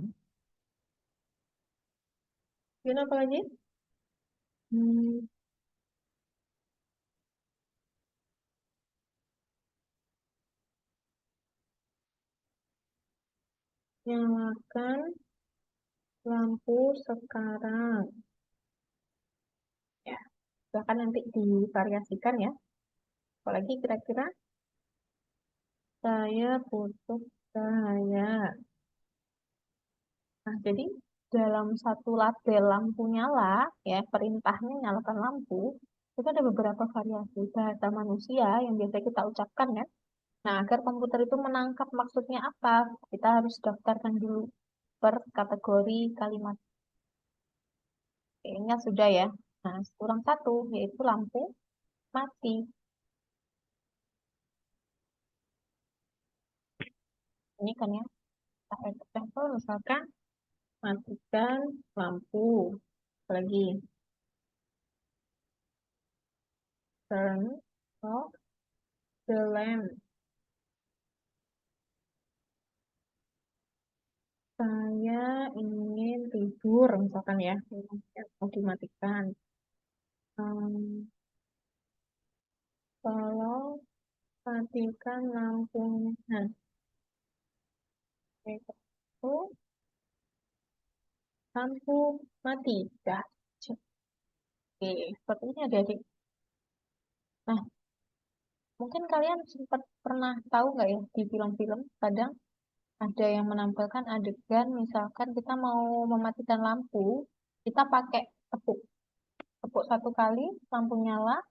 Gimana apa lagi? Hmm, nyalakan lampu sekarang. Ya, silahkan nanti divariasikan ya. Apalagi kira-kira saya butuh cahaya. Nah, jadi dalam satu label lampu nyala, ya perintahnya nyalakan lampu, itu ada beberapa variasi bahasa manusia yang biasa kita ucapkan ya. Nah, agar komputer itu menangkap maksudnya apa, kita harus daftarkan dulu per kategori kalimat. Kayaknya sudah ya. Nah, kurang satu, yaitu lampu mati. Ini kan ya, kita example misalkan matikan lampu. Lagi, turn off the lamp. Saya ingin tidur, misalkan ya, mau dimatikan. Hmm, tolong matikan lampunya. Nah, itu lampu mati. Dah. Oke, seperti ini adik-adik. Nah, mungkin kalian sempat pernah tahu nggak ya di film-film, kadang ada yang menampilkan adegan, misalkan kita mau mematikan lampu, kita pakai tepuk. Tepuk 1 kali, lampu nyala,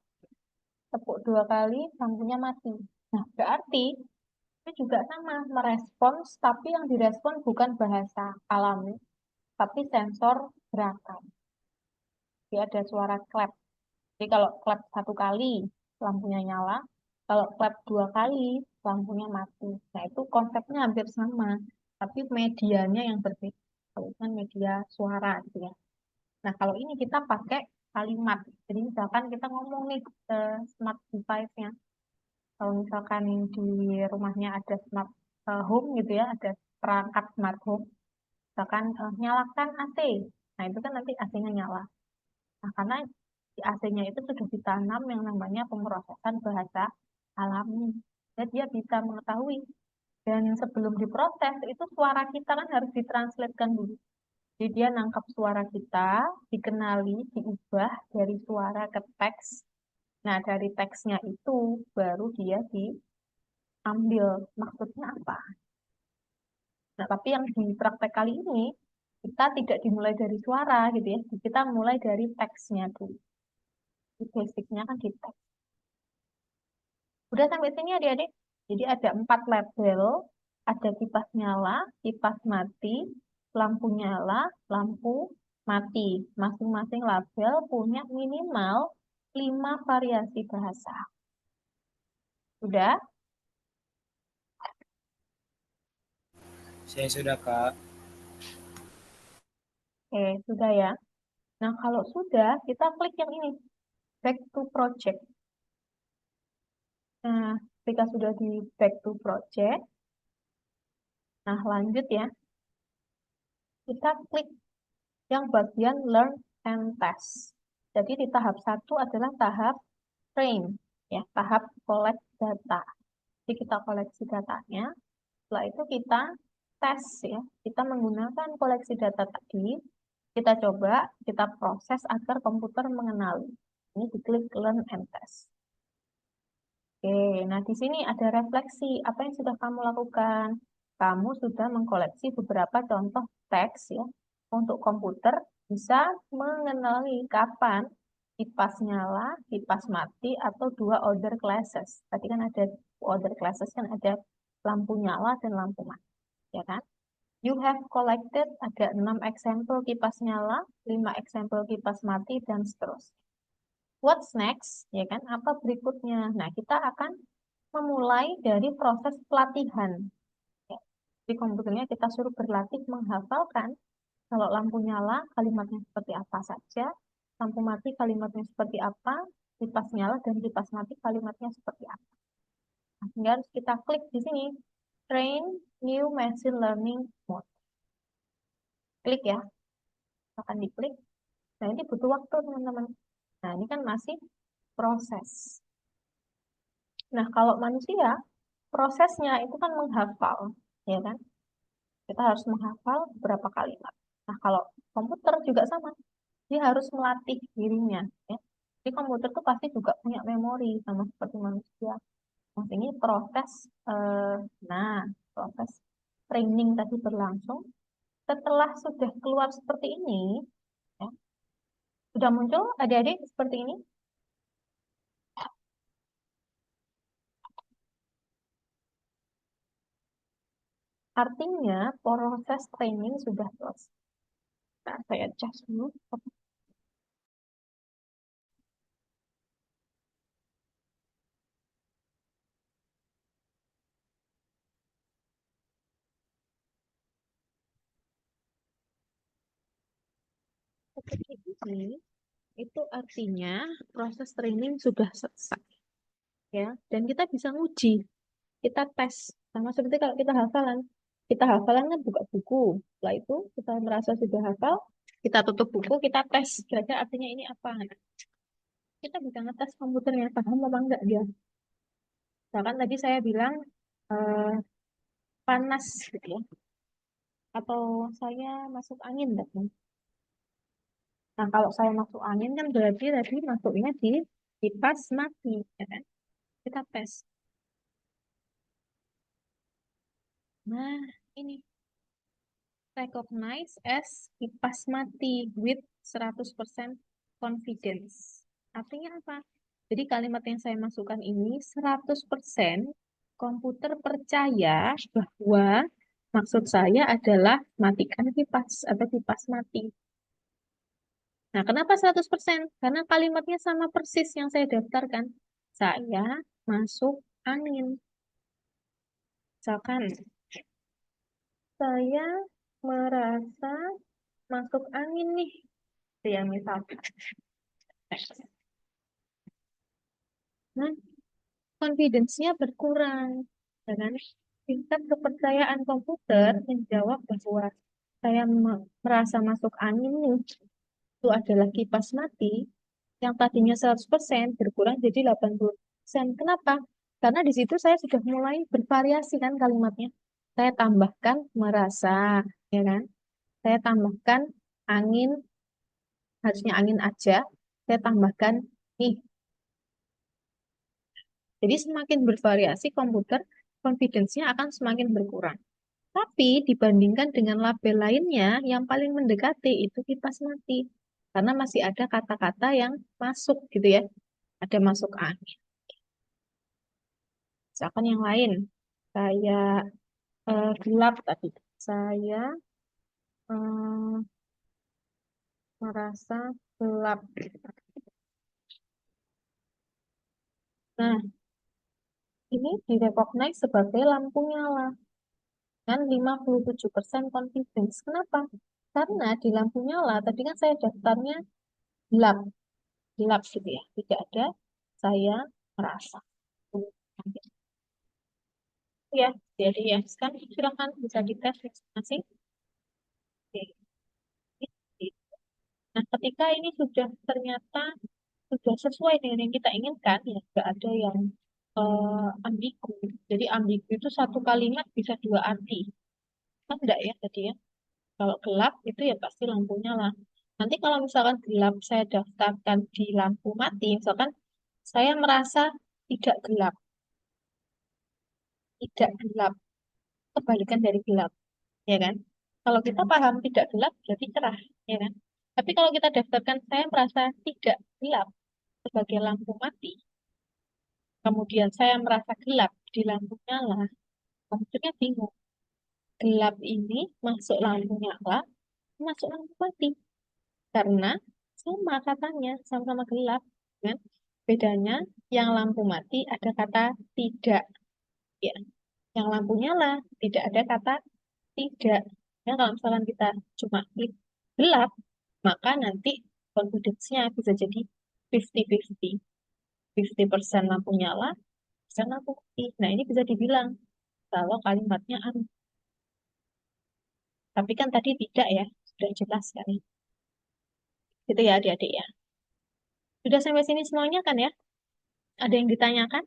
tepuk 2 kali, lampunya mati. Nah, berarti itu juga sama, merespons, tapi yang direspon bukan bahasa alami, tapi sensor gerakan. Jadi ada suara klep. Jadi kalau klep 1 kali, lampunya nyala. Kalau klep 2 kali, lampunya mati. Nah, itu konsepnya hampir sama, tapi medianya yang berbeda. dengan media suara gitu ya. Nah, kalau ini kita pakai kalimat. Jadi misalkan kita ngomong nih ke smart device-nya. Kalau misalkan di rumahnya ada smart home gitu ya, ada perangkat smart home. Misalkan nyalakan AC. Nah, itu kan nanti AC-nya nyala. Nah, karena di AC-nya itu sudah ditanam yang namanya pemrosesan bahasa alami. Dan dia bisa mengetahui. Dan sebelum diproses, itu suara kita kan harus ditranslatekan dulu. Jadi dia nangkap suara kita, dikenali, diubah dari suara ke teks. Nah, dari teksnya itu baru dia diambil. Maksudnya apa? Nah, tapi yang di praktek kali ini, kita tidak dimulai dari suara gitu ya. Kita mulai dari teksnya dulu. Di basicnya kan di teks. Udah sampai sini adik-adik? Jadi ada 4 label. Ada kipas nyala, kipas mati, lampu nyala, lampu mati. Masing-masing label punya minimal 5 variasi bahasa. Udah? Saya sudah, Kak. Oke, sudah ya. Nah, kalau sudah, kita klik yang ini. Back to project. Nah, ketika sudah di back to project, nah lanjut ya. Kita klik yang bagian learn and test. Jadi di tahap 1 adalah tahap train, ya, tahap collect data. Jadi kita koleksi datanya, setelah itu kita tes ya. Kita menggunakan koleksi data tadi, kita coba, kita proses agar komputer mengenali. Ini diklik learn and test. Oke, nah di sini ada refleksi. Apa yang sudah kamu lakukan? Kamu sudah mengkoleksi beberapa contoh teks ya untuk komputer bisa mengenali kapan kipas nyala, kipas mati, atau 2 order classes. Tadi kan ada order classes kan ada lampu nyala dan lampu mati, ya kan? You have collected ada 6 example kipas nyala, 5 example kipas mati, dan seterusnya. What's next? Ya kan? Apa berikutnya? Nah, kita akan memulai dari proses pelatihan. Ya. Di komputernya kita suruh berlatih menghafalkan kalau lampu nyala kalimatnya seperti apa saja, lampu mati kalimatnya seperti apa, kipas nyala dan kipas mati kalimatnya seperti apa. Nah, sehingga harus kita klik di sini, train new machine learning mode. Klik ya, akan diklik. Nah, ini butuh waktu teman-teman. Nah, ini kan masih proses. Nah, kalau manusia, prosesnya itu kan menghafal, ya kan? Kita harus menghafal beberapa kalimat. Nah, kalau komputer juga sama, dia harus melatih dirinya, ya. Jadi komputer tuh pasti juga punya memori sama seperti manusia. Nah, ini proses, nah, proses training tadi berlangsung. Setelah sudah keluar seperti ini, ya, sudah muncul adik-adik seperti ini. Artinya proses training sudah selesai. Nah, saya cas dulu. Seperti ini, itu artinya proses training sudah selesai. Ya, dan kita bisa nguji. Kita tes. Sama seperti kalau kita hafalan. Kita hafalan kan buka buku. Setelah itu kita merasa sudah hafal, kita tutup buku, kita tes. Kira-kira artinya ini apa? Nah, kita bisa ngetes komputernya paham apa enggak dia. Misalkan tadi saya bilang eh, panas gitu ya. Atau saya masuk angin kan. Nah, kalau saya masuk angin kan berarti tadi masuknya di kipas mati, ya kan? Kita tes. Nah, ini recognize as kipas mati with 100% confidence. Artinya apa? Jadi kalimat yang saya masukkan ini 100% komputer percaya bahwa maksud saya adalah matikan kipas atau kipas mati. Nah, kenapa 100%? Karena kalimatnya sama persis yang saya daftarkan. Saya masuk angin. Misalkan, saya merasa masuk angin nih. Itu ya misal. Nah, confidence-nya berkurang. Ya kan? Tingkat kepercayaan komputer menjawab bahwa saya merasa masuk angin nih. Itu adalah kipas mati yang tadinya 100% berkurang jadi 80%. Kenapa? Karena di situ saya sudah mulai bervariasi kan kalimatnya. Saya tambahkan merasa, ya kan? Saya tambahkan angin, harusnya angin aja. Saya tambahkan nih. Jadi semakin bervariasi komputer, confidence-nya akan semakin berkurang. Tapi dibandingkan dengan label lainnya, yang paling mendekati itu kipas mati. Karena masih ada kata-kata yang masuk gitu ya. Ada masuk angin. Misalkan yang lain, saya gelap tadi. Saya eh, merasa gelap. Nah, ini direcognize sebagai lampu nyala. Kan 57% confidence. Kenapa? Karena di lampu nyala, tadi kan saya daftarnya gelap. Gelap gitu ya. Tidak ada saya merasa. Ya, jadi ya, sekarang silakan bisa dites masing-masing. Oke. Nah, ketika ini sudah ternyata sudah sesuai dengan yang kita inginkan, ya nggak ada yang ambigu. Jadi ambigu itu satu kalimat bisa dua arti. Kan enggak ya tadi ya. Kalau gelap itu ya pasti lampu nyala. Nanti kalau misalkan gelap saya daftarkan di lampu mati, misalkan saya merasa tidak gelap, tidak gelap, kebalikan dari gelap, ya kan? Kalau kita paham tidak gelap berarti cerah, ya kan? Tapi kalau kita daftarkan saya merasa tidak gelap sebagai lampu mati, kemudian saya merasa gelap di lampu nyala, komputernya bingung. Gelap ini masuk lampu nyala, masuk lampu mati. Karena sama katanya, sama-sama gelap. Kan? Bedanya yang lampu mati ada kata tidak. Ya. Yang lampu nyala tidak ada kata tidak. Ya, kalau misalkan kita cuma klik gelap, maka nanti confidence-nya bisa jadi 50-50. 50% lampu nyala, persen lampu mati. Nah, ini bisa dibilang kalau kalimatnya anu. Tapi kan tadi tidak ya, sudah jelas kan ya. Gitu ya adik-adik ya. Sudah sampai sini semuanya kan ya? Ada yang ditanyakan?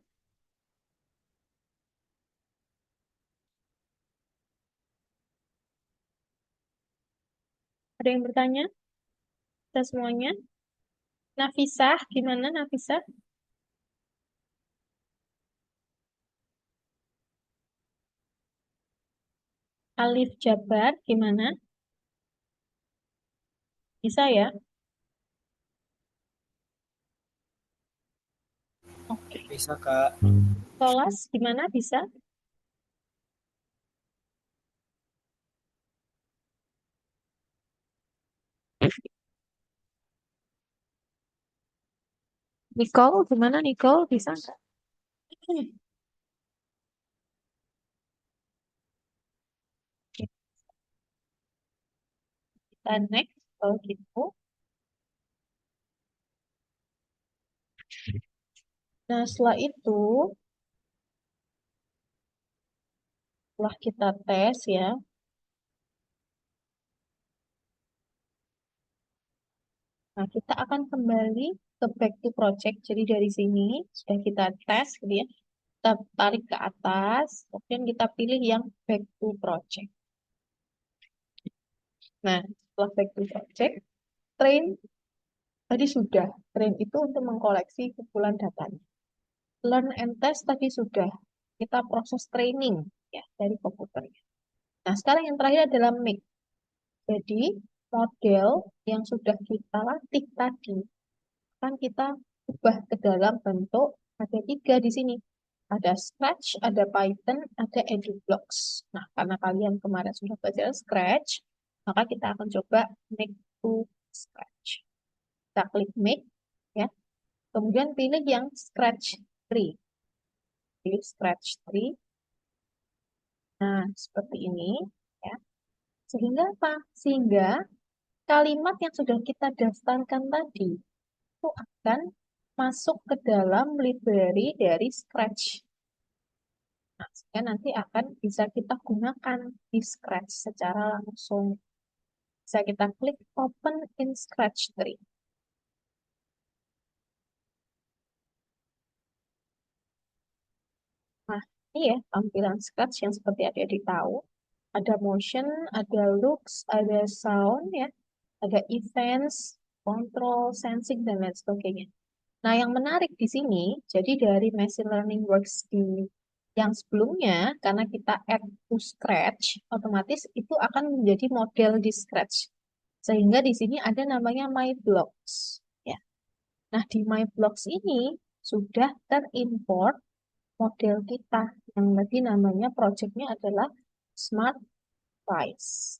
Ada yang bertanya? Kita semuanya? Nafisah, gimana Nafisah? Alif Jabar, gimana? Bisa ya? Oke. Bisa, Kak. Solas, gimana? Bisa? Nicole, gimana Nicole? Bisa nggak? Oke, kita next. Kalau gitu. Nah, setelah itu, setelah kita tes ya, nah kita akan kembali ke back to project. Jadi dari sini sudah kita tes, gitu ya. Kita tarik ke atas, kemudian kita pilih yang back to project. Nah, setelah back to project, train tadi sudah. Train itu untuk mengkoleksi kumpulan datanya. Learn and test tadi sudah. Kita proses training ya dari komputernya. Nah, sekarang yang terakhir adalah make. Jadi, model yang sudah kita latih tadi kan kita ubah ke dalam bentuk ada 3 di sini. Ada Scratch, ada Python, ada EduBlocks. Nah, karena kalian kemarin sudah belajar Scratch, maka kita akan coba make to Scratch. Kita klik make, ya. Kemudian pilih yang Scratch tree. Pilih Scratch tree. Nah, seperti ini, ya. Sehingga apa? Sehingga kalimat yang sudah kita daftarkan tadi itu akan masuk ke dalam library dari Scratch. Nah, sehingga nanti akan bisa kita gunakan di Scratch secara langsung. Bisa kita klik Open in Scratch Tree. Nah, ini ya tampilan Scratch yang seperti adik-adik tahu. Ada motion, ada looks, ada sound, ya, ada events, control, sensing, dan lain sebagainya. Nah, yang menarik di sini, jadi dari Machine Learning Works di yang sebelumnya, karena kita add to Scratch, otomatis itu akan menjadi model di Scratch. Sehingga di sini ada namanya My Blocks. Ya. Nah, di My Blocks ini sudah terimport model kita, yang tadi namanya projectnya adalah Smart Price.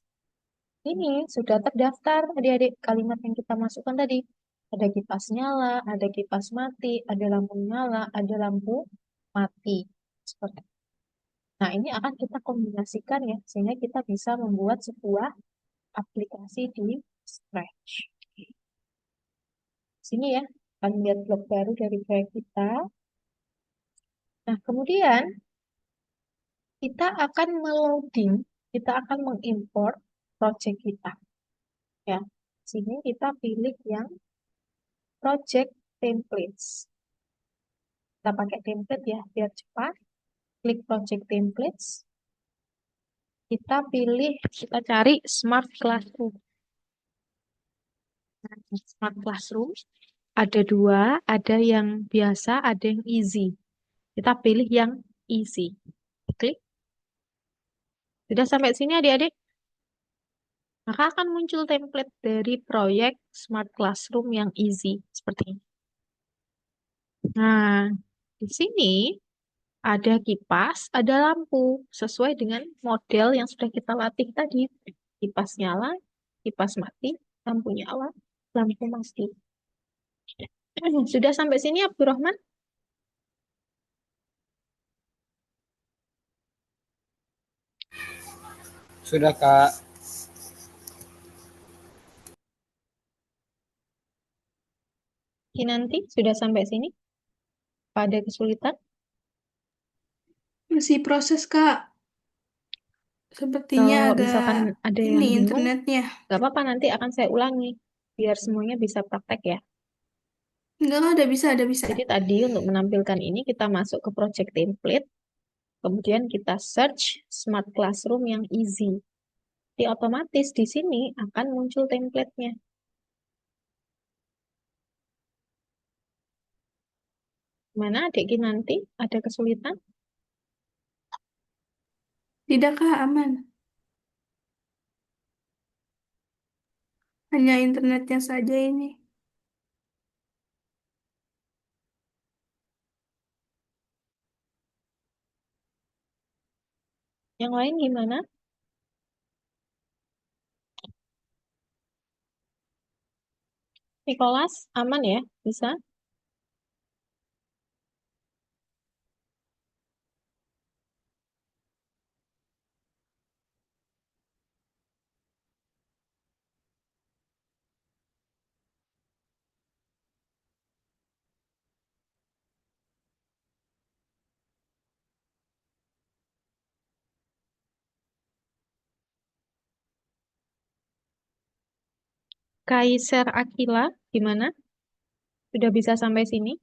Ini sudah terdaftar adik-adik kalimat yang kita masukkan tadi. Ada kipas nyala, ada kipas mati, ada lampu nyala, ada lampu mati. Seperti itu. Nah, ini akan kita kombinasikan ya, sehingga kita bisa membuat sebuah aplikasi di Scratch. Sini ya, akan lihat blok baru dari proyek kita. Nah, kemudian kita akan meloading, kita akan mengimport project kita. Ya, sini kita pilih yang project templates. Kita pakai template ya, biar cepat. Klik project templates. Kita pilih, kita cari Smart Classroom. Nah, Smart Classroom ada dua, ada yang biasa, ada yang easy. Kita pilih yang easy. Klik. Sudah sampai sini adik-adik? Maka akan muncul template dari proyek Smart Classroom yang easy. Seperti ini. Nah, di sini ada kipas, ada lampu. Sesuai dengan model yang sudah kita latih tadi. Kipas nyala, kipas mati, lampu nyala, lampu mati. Sudah sampai sini Abdurrahman? Sudah, Kak. Nanti sudah sampai sini? Ada kesulitan? Masih proses, Kak. Sepertinya Kalau agak misalkan ada yang ini bingung, internetnya. nggak apa-apa, nanti akan saya ulangi. Biar semuanya bisa praktek ya. Enggak, ada bisa, ada bisa. Jadi tadi untuk menampilkan ini kita masuk ke project template, kemudian kita search Smart Classroom yang easy. Jadi otomatis di sini akan muncul template-nya. Mana adik nanti ada kesulitan? Tidak, Kak, aman. Hanya internetnya saja ini. Yang lain gimana? Nicholas, aman ya? Bisa? Kaiser Akila, gimana? Sudah bisa sampai sini?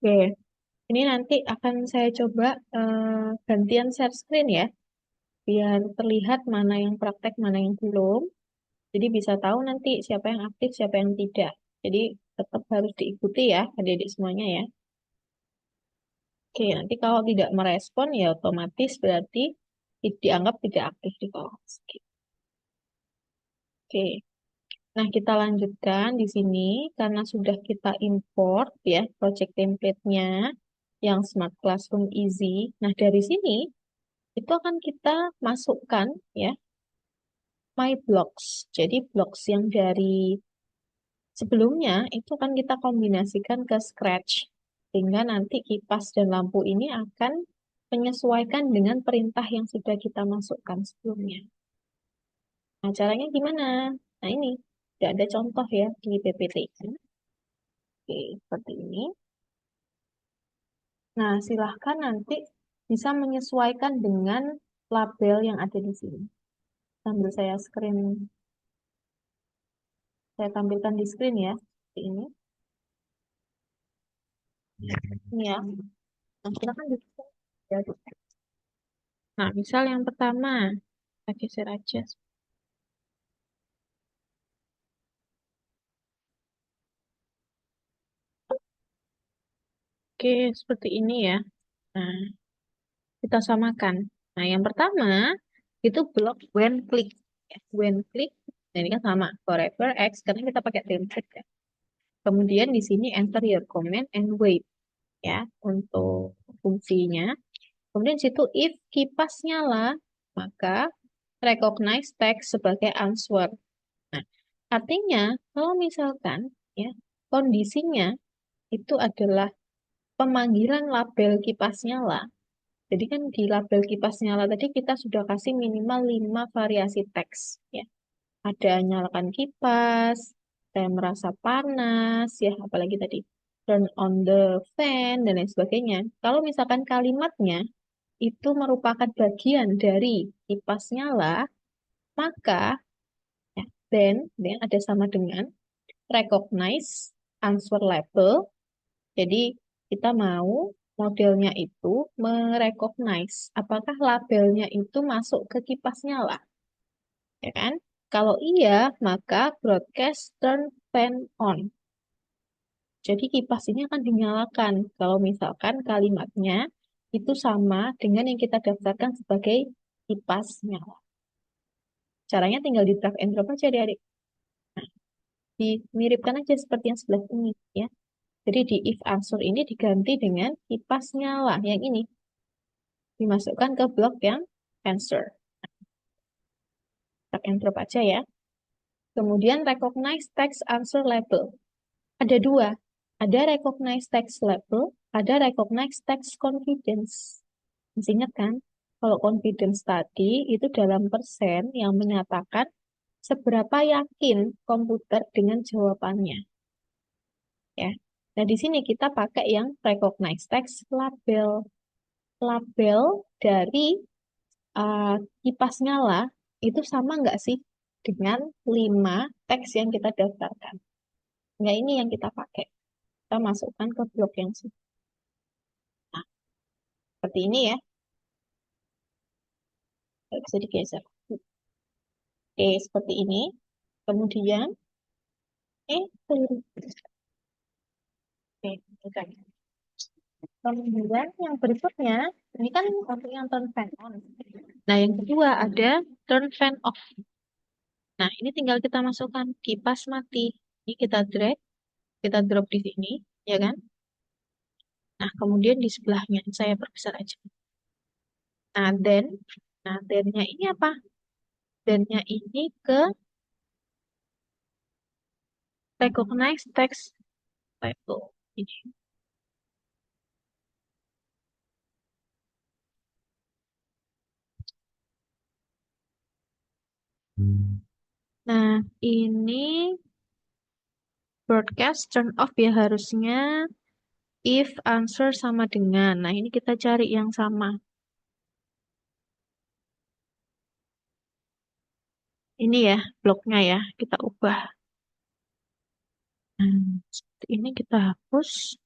Oke, ini nanti akan saya coba gantian share screen ya, biar terlihat mana yang praktek, mana yang belum. Jadi bisa tahu nanti siapa yang aktif, siapa yang tidak. Jadi tetap harus diikuti ya, adik-adik semuanya ya. Oke, nanti kalau tidak merespon ya otomatis berarti dianggap tidak aktif di kelas. Oke. Nah, kita lanjutkan di sini karena sudah kita import ya project template-nya yang Smart Classroom Easy. Nah, dari sini itu akan kita masukkan ya My Blocks. Jadi blocks yang dari sebelumnya itu akan kita kombinasikan ke Scratch. Sehingga nanti kipas dan lampu ini akan menyesuaikan dengan perintah yang sudah kita masukkan sebelumnya. Nah, caranya gimana? Nah, ini tidak ada contoh ya di PPT. Oke, seperti ini. Nah, silahkan nanti bisa menyesuaikan dengan label yang ada di sini. Sambil saya tampilkan di screen ya, seperti ini. Ini ya. Nah, silakan di ya. Nah, misal yang pertama, kita geser aja. Oke, seperti ini ya. Nah, kita samakan. Nah, yang pertama itu blok when click. Ya, when click, nah ini kan sama forever X karena kita pakai template ya. Kemudian di sini enter your comment and wait ya untuk fungsinya. Kemudian di situ if kipas nyala, maka recognize text sebagai answer. Nah, artinya kalau misalkan ya kondisinya itu adalah pemanggilan label kipas nyala. Jadi kan di label kipas nyala tadi kita sudah kasih minimal 5 variasi teks ya. Ada nyalakan kipas, saya merasa panas ya, apalagi tadi turn on the fan dan lain sebagainya. Kalau misalkan kalimatnya itu merupakan bagian dari kipas nyala, maka ya, then ada sama dengan recognize answer label. Jadi kita mau modelnya itu merecognize apakah labelnya itu masuk ke kipas nyala, ya kan? Kalau iya, maka broadcast turn fan on. Jadi kipas ini akan dinyalakan kalau misalkan kalimatnya itu sama dengan yang kita daftarkan sebagai kipas nyala. Caranya tinggal di drag and drop aja adik-adik. Dimiripkan aja seperti yang sebelah ini ya. Jadi di if answer ini diganti dengan kipas nyala yang ini. Dimasukkan ke blok yang answer. Drag and drop aja ya. Kemudian recognize text answer label. Ada dua. Ada recognize text label, ada recognize text confidence. Masih ingat kan? Kalau confidence tadi itu dalam persen yang menyatakan seberapa yakin komputer dengan jawabannya. Ya. Nah, di sini kita pakai yang recognize text label. Label dari kipas nyala itu sama nggak sih dengan 5 teks yang kita daftarkan? Nggak, ini yang kita pakai. Kita masukkan ke blok yang sini. Nah, seperti ini ya. Nggak bisa digeser. Oke, seperti ini. Kemudian, keliru. Oke, bukan. Kemudian yang berikutnya, ini kan untuk yang turn fan on. Nah, yang kedua ada turn fan off. Nah, ini tinggal kita masukkan kipas mati. Ini kita drag, kita drop di sini, ya kan? Nah, kemudian di sebelahnya, saya perbesar aja. Nah, then-nya ini apa? Then-nya ini ke recognize text label. Ini. Nah, ini broadcast turn off ya harusnya if answer sama dengan. Nah, ini kita cari yang sama. Ini ya bloknya ya, kita ubah. Seperti ini kita hapus.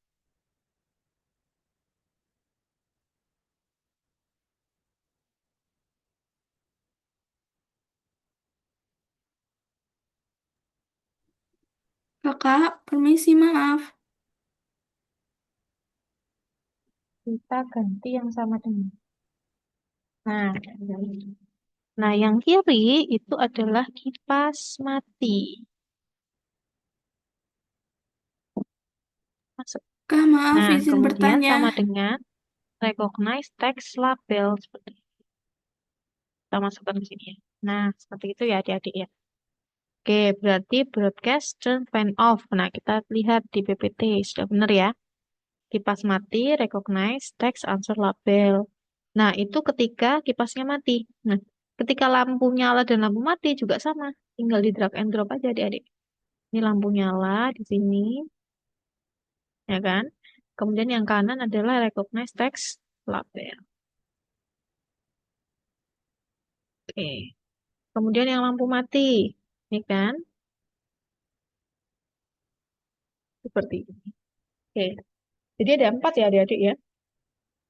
Kakak, permisi maaf. Kita ganti yang sama dengan. Nah, yang kiri itu adalah kipas mati. Kak, maaf Nah, izin kemudian bertanya. sama dengan recognize text label seperti itu. Kita masukkan ke sini ya. Nah, seperti itu ya adik-adik ya. Oke, berarti broadcast turn fan off. Nah, kita lihat di PPT. Sudah benar ya. Kipas mati, recognize text answer label. Nah, itu ketika kipasnya mati. Nah, ketika lampu nyala dan lampu mati juga sama. Tinggal di drag and drop aja adik-adik. Ini lampu nyala di sini, ya kan? Kemudian yang kanan adalah recognize text label. Oke. Kemudian yang lampu mati, ini kan? Seperti ini. Oke. Jadi ada 4 ya adik-adik ya.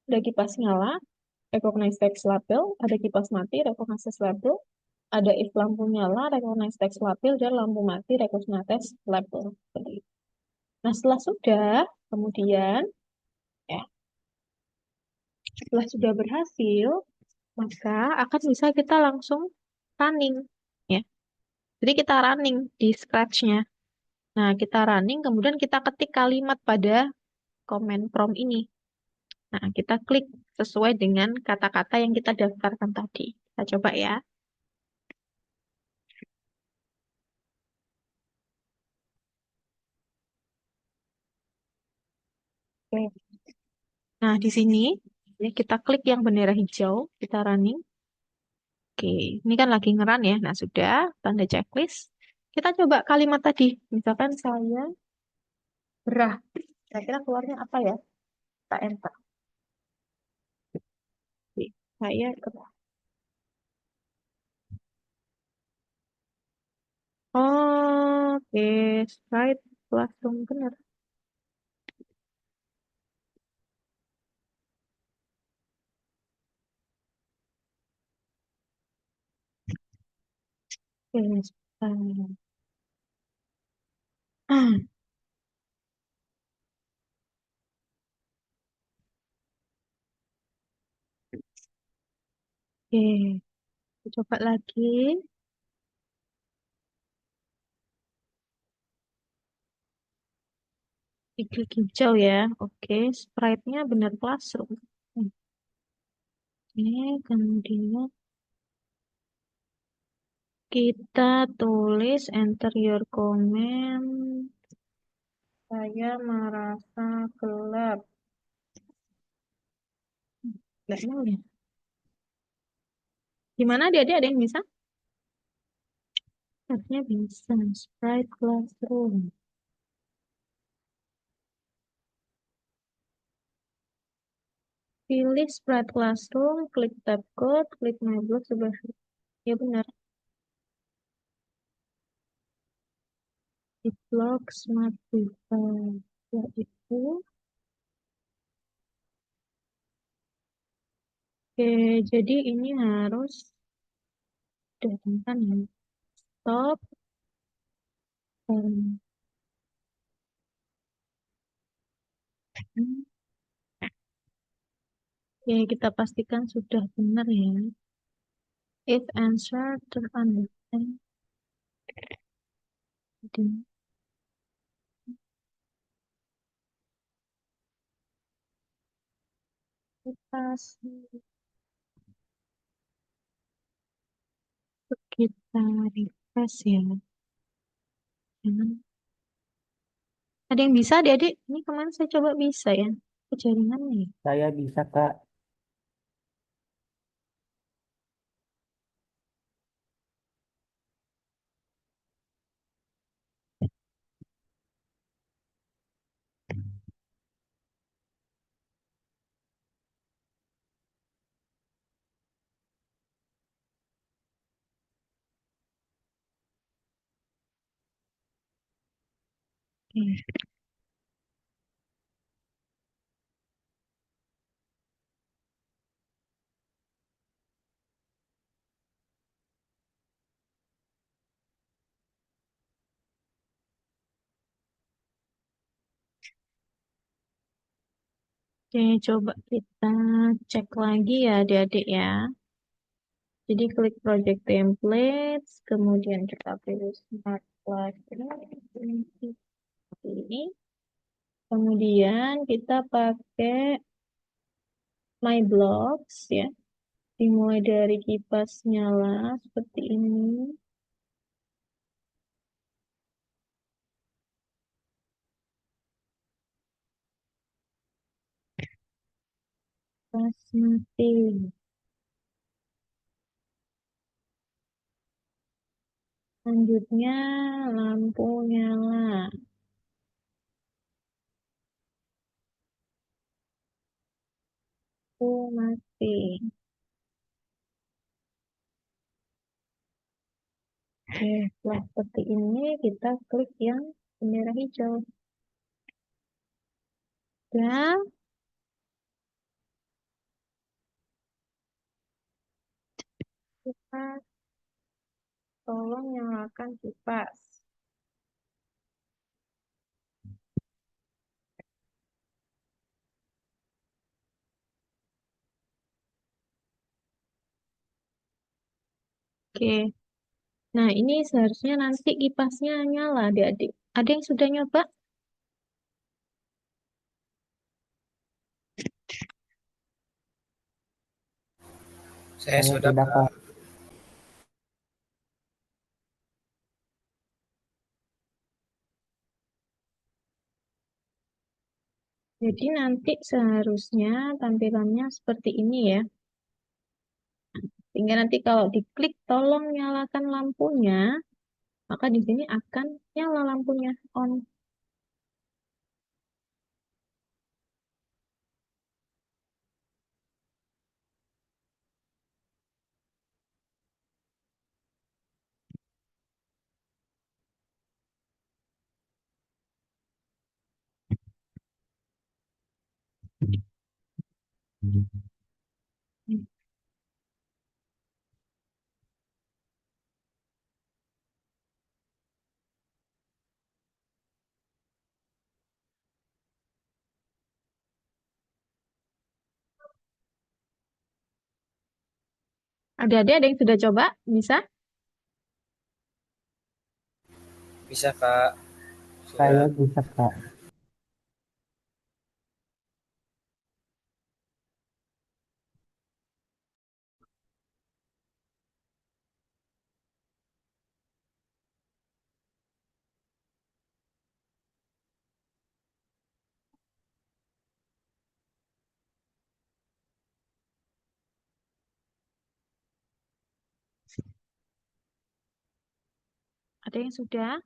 Ada kipas nyala, recognize text label, ada kipas mati, recognize text label, ada if lampu nyala, recognize text label, dan lampu mati, recognize text label. Seperti itu. Nah, setelah sudah, kemudian, ya, setelah sudah berhasil, maka akan bisa kita langsung running. Ya. Jadi kita running di Scratch-nya. Nah, kita running, kemudian kita ketik kalimat pada command prompt ini. Nah, kita klik sesuai dengan kata-kata yang kita daftarkan tadi. Kita coba ya. Oke. Nah, di sini ya, kita klik yang bendera hijau, kita running. Oke, ini kan lagi ngeran ya. Nah, sudah tanda checklist. Kita coba kalimat tadi. Misalkan saya berah. Kira-kira keluarnya apa ya? Kita enter. Oke, saya berah. Oke, sprite langsung benar. Oke, sprite. Oke, kita coba lagi. Diklik hijau ya. Oke, sprite-nya benar classroom. Oke, kemudian kita tulis enter your comment. Saya merasa gelap. Nggak mau ya. Gimana adik-adik ada yang bisa? Harusnya bisa. Sprite classroom. Pilih Sprite Classroom, klik tab code, klik my blog sebelah kiri. Ya benar. Di blog Smart Device. Yaitu, oke, jadi ini harus datangkan ya. Stop. Dan, oke, kita pastikan sudah benar ya. If answer terunderstand. Identifikasi. Kita refresh ya. Jangan. Ada yang bisa adik-adik? Ini kemarin saya coba bisa ya. Jaringannya ya. Saya bisa, Kak. Oke. Oke, coba kita cek lagi ya adik-adik ya. Jadi klik project templates, kemudian kita pilih smart classroom ini. Kemudian kita pakai My Blocks ya. Dimulai dari kipas nyala seperti ini. Kipas mati. Selanjutnya lampu nyala. Lampu mati. Oke, setelah seperti ini kita klik yang bendera hijau. Dan kita tolong nyalakan kipas. Oke, nah ini seharusnya nanti kipasnya nyala, adik-adik. Ada yang sudah nyoba? Saya Saya sudah sudah, Kak. Kak. Jadi nanti seharusnya tampilannya seperti ini ya. Sehingga nanti kalau diklik tolong nyalakan lampunya, maka di sini akan nyala lampunya on. Ada yang sudah coba? Bisa? Bisa Kak. Saya Sudah. bisa, Kak. Ada yang sudah?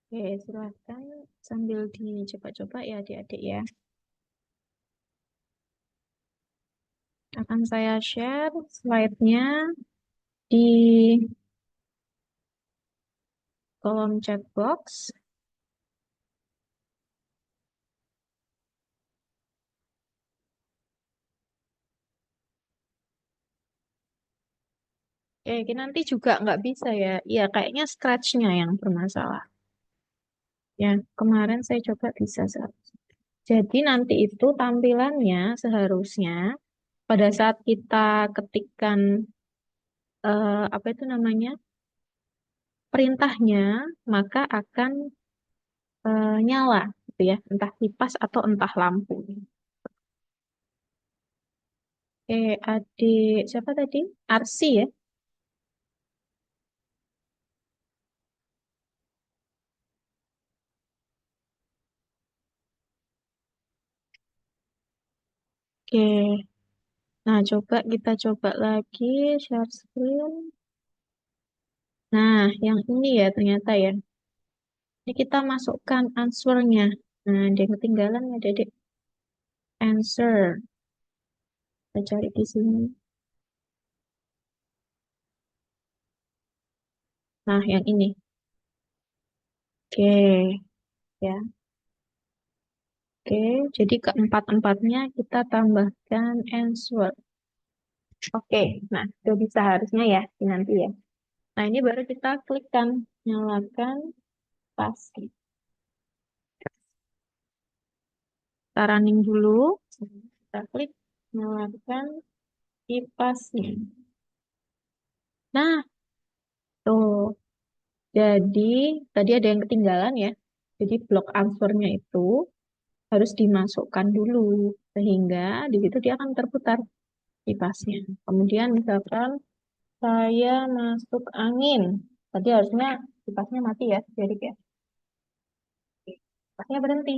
Oke, silahkan sambil dicoba-coba ya adik-adik ya. Akan saya share slide-nya di kolom chat box. Oke, ini nanti juga nggak bisa ya. Iya, kayaknya scratch-nya yang bermasalah. Ya, kemarin saya coba bisa. Jadi nanti itu tampilannya seharusnya pada saat kita ketikkan apa itu namanya perintahnya, maka akan nyala, gitu ya, entah kipas atau entah lampu. Adik siapa tadi? Arsi ya? Oke. Nah, kita coba lagi share screen. Nah, yang ini ya ternyata ya. Ini kita masukkan answernya. Nah, dia ketinggalan ya, Dedek. Answer. Kita cari di sini. Nah, yang ini. Oke, ya. Oke, jadi keempat-empatnya kita tambahkan answer. Oke, nah itu bisa harusnya ya, nanti ya. Nah, ini baru kita klikkan, nyalakan pasti. Kita running dulu. Kita klik, nyalakan kipasnya. Nah, tuh. Jadi, tadi ada yang ketinggalan ya. Jadi, blok answernya itu harus dimasukkan dulu. Sehingga di situ dia akan terputar kipasnya. Kemudian misalkan saya masuk angin. Tadi harusnya kipasnya mati ya, jadi kayak kipasnya berhenti.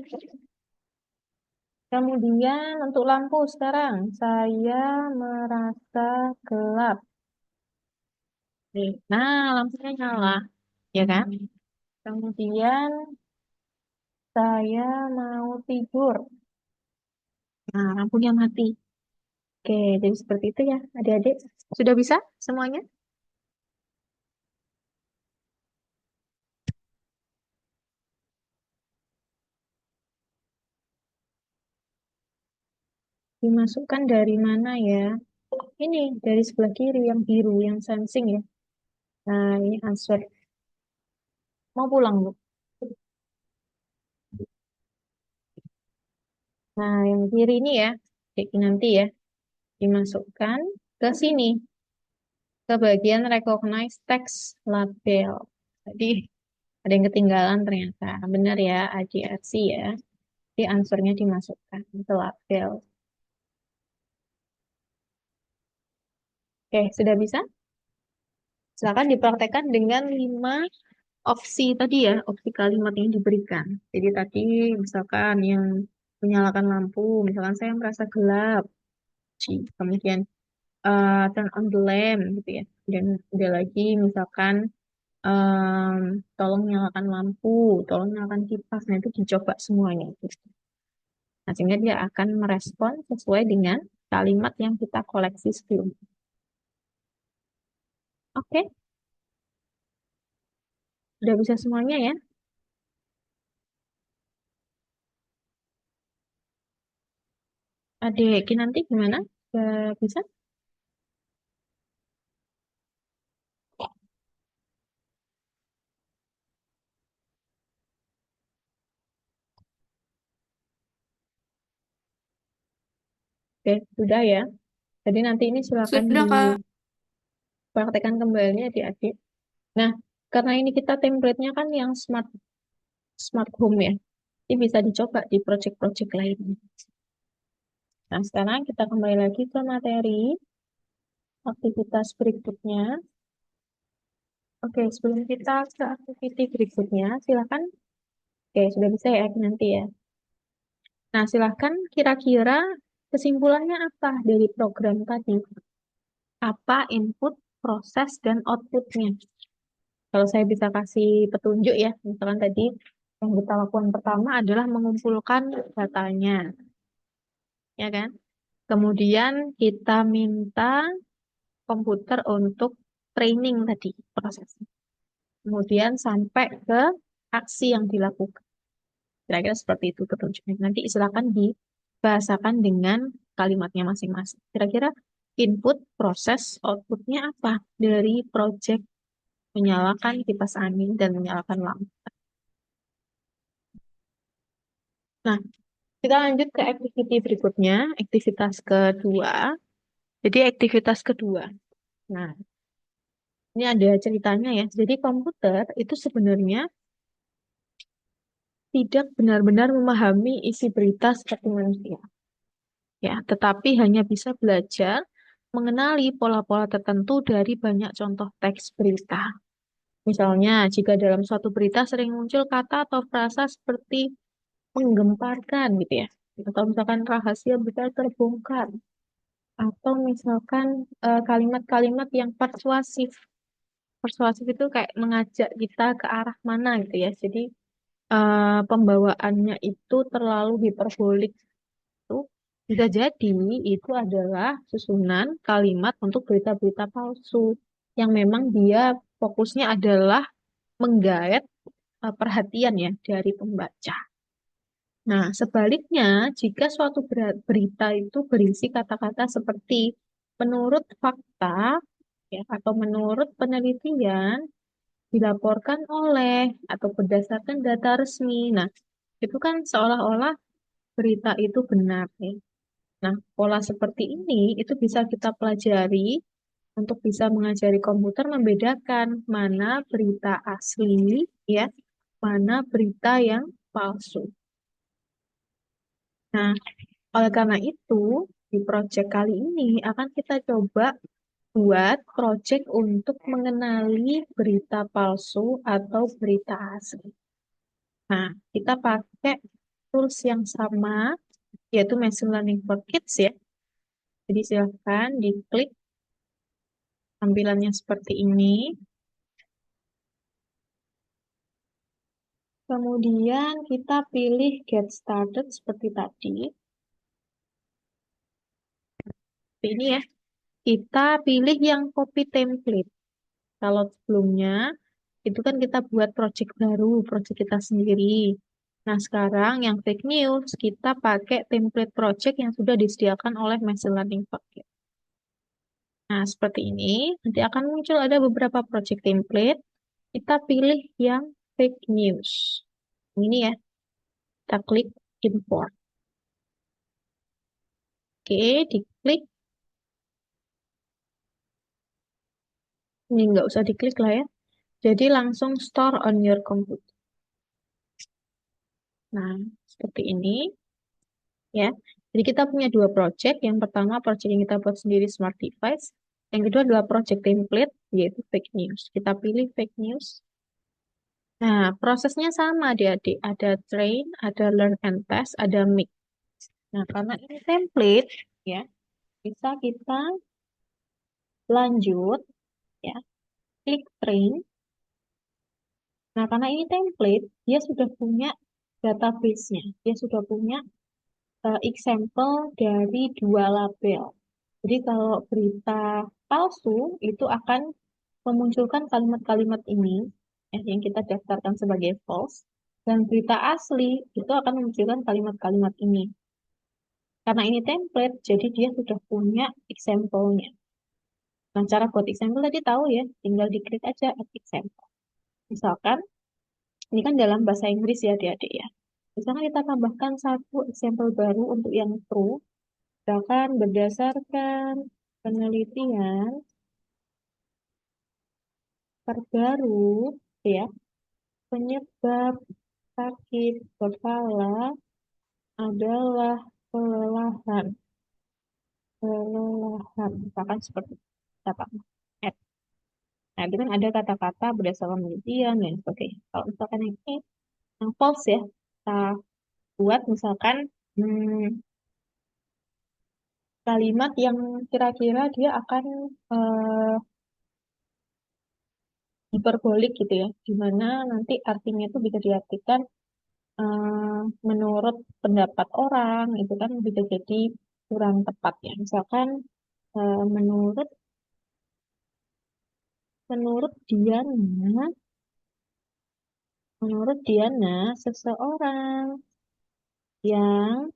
Kemudian untuk lampu sekarang, saya merasa gelap. Nih, nah, lampunya nyala, ya kan? Kemudian saya mau tidur. Nah, lampunya mati. Oke, jadi seperti itu ya, adik-adik. Sudah bisa semuanya? Dimasukkan dari mana ya? Ini dari sebelah kiri yang biru, yang sensing ya. Nah, ini answer. Mau pulang, Bu? Nah, yang kiri ini ya, jadi nanti ya, dimasukkan ke sini, ke bagian recognize text label. Jadi, ada yang ketinggalan ternyata. Benar ya, AJRC ya. Jadi, answernya dimasukkan ke label. Oke, sudah bisa? Silakan dipraktekkan dengan 5 opsi tadi ya, opsi kalimat yang diberikan. Jadi, tadi misalkan yang menyalakan lampu, misalkan saya merasa gelap. Kemudian turn on the lamp gitu ya. Dan ada lagi misalkan tolong nyalakan lampu, tolong nyalakan kipas. Nah itu dicoba semuanya. Gitu. Nah sehingga dia akan merespon sesuai dengan kalimat yang kita koleksi sebelumnya. Oke, udah bisa semuanya ya. Adik nanti gimana? Udah bisa? Oke, sudah ya. Jadi nanti ini silakan Sudah, Kak. dipraktekkan kembali adik-adik. Nah, karena ini kita template-nya kan yang smart smart home ya. Ini bisa dicoba di project-project lainnya. Nah, sekarang kita kembali lagi ke materi aktivitas berikutnya. Oke, sebelum kita ke aktiviti berikutnya, silakan. Oke, sudah bisa ya nanti ya. Nah, silakan kira-kira kesimpulannya apa dari program tadi? Apa input, proses, dan outputnya? Kalau saya bisa kasih petunjuk ya, misalkan tadi yang kita lakukan pertama adalah mengumpulkan datanya, ya kan? Kemudian kita minta komputer untuk training tadi prosesnya. Kemudian sampai ke aksi yang dilakukan. Kira-kira seperti itu petunjuknya. Nanti silakan dibahasakan dengan kalimatnya masing-masing. Kira-kira input, proses, outputnya apa dari project menyalakan kipas angin dan menyalakan lampu. Nah, kita lanjut ke activity berikutnya, aktivitas kedua. Jadi aktivitas kedua. Nah, ini ada ceritanya ya. Jadi komputer itu sebenarnya tidak benar-benar memahami isi berita seperti manusia. ya, tetapi hanya bisa belajar mengenali pola-pola tertentu dari banyak contoh teks berita. Misalnya, jika dalam suatu berita sering muncul kata atau frasa seperti menggemparkan gitu ya, atau misalkan rahasia besar terbongkar, atau misalkan kalimat-kalimat yang persuasif. Persuasif itu kayak mengajak kita ke arah mana gitu ya. Jadi pembawaannya itu terlalu hiperbolik itu bisa jadi itu adalah susunan kalimat untuk berita-berita palsu yang memang dia fokusnya adalah menggait perhatian ya dari pembaca. Nah, sebaliknya, jika suatu berita itu berisi kata-kata seperti menurut fakta ya, atau menurut penelitian, dilaporkan oleh atau berdasarkan data resmi. Nah, itu kan seolah-olah berita itu benar ya. Nah, pola seperti ini itu bisa kita pelajari untuk bisa mengajari komputer membedakan mana berita asli ya, mana berita yang palsu. Nah, oleh karena itu, di proyek kali ini akan kita coba buat proyek untuk mengenali berita palsu atau berita asli. Nah, kita pakai tools yang sama, yaitu Machine Learning for Kids ya. Jadi silahkan diklik tampilannya seperti ini. Kemudian kita pilih Get Started seperti tadi. Ini ya, kita pilih yang copy template. Kalau sebelumnya, itu kan kita buat project baru, project kita sendiri. Nah, sekarang yang fake news, kita pakai template project yang sudah disediakan oleh Machine Learning Packet. Nah, seperti ini. Nanti akan muncul ada beberapa project template. Kita pilih yang fake news. Ini ya, kita klik import. Oke, diklik. Ini nggak usah diklik lah ya. Jadi langsung store on your computer. Nah, seperti ini ya. Jadi kita punya dua project. Yang pertama project yang kita buat sendiri Smart Device. Yang kedua adalah project template yaitu fake news. Kita pilih fake news. Nah, prosesnya sama adik-adik. Ada train, ada learn and test, ada mix. Nah, karena ini template ya, bisa kita lanjut ya, klik train. Nah, karena ini template, dia sudah punya database-nya. Dia sudah punya example dari dua label. Jadi kalau berita palsu itu akan memunculkan kalimat-kalimat ini yang kita daftarkan sebagai false. Dan berita asli itu akan memunculkan kalimat-kalimat ini. Karena ini template, jadi dia sudah punya example-nya. Nah, cara buat example tadi tahu ya, tinggal diklik aja add example. Misalkan, ini kan dalam bahasa Inggris ya adik-adik ya. Misalkan kita tambahkan satu example baru untuk yang true, misalkan berdasarkan penelitian terbaru, ya, penyebab sakit kepala adalah kelelahan. Kelelahan, misalkan seperti kata add. Nah, itu kan ada kata-kata berdasarkan penelitian dan sebagainya. Kalau misalkan yang ini, yang false ya, kita buat misalkan kalimat yang kira-kira dia akan eh, hiperbolik gitu ya, di mana nanti artinya itu bisa diartikan eh, menurut pendapat orang, itu kan bisa jadi kurang tepat ya. Misalkan menurut menurut Diana, menurut Diana, seseorang yang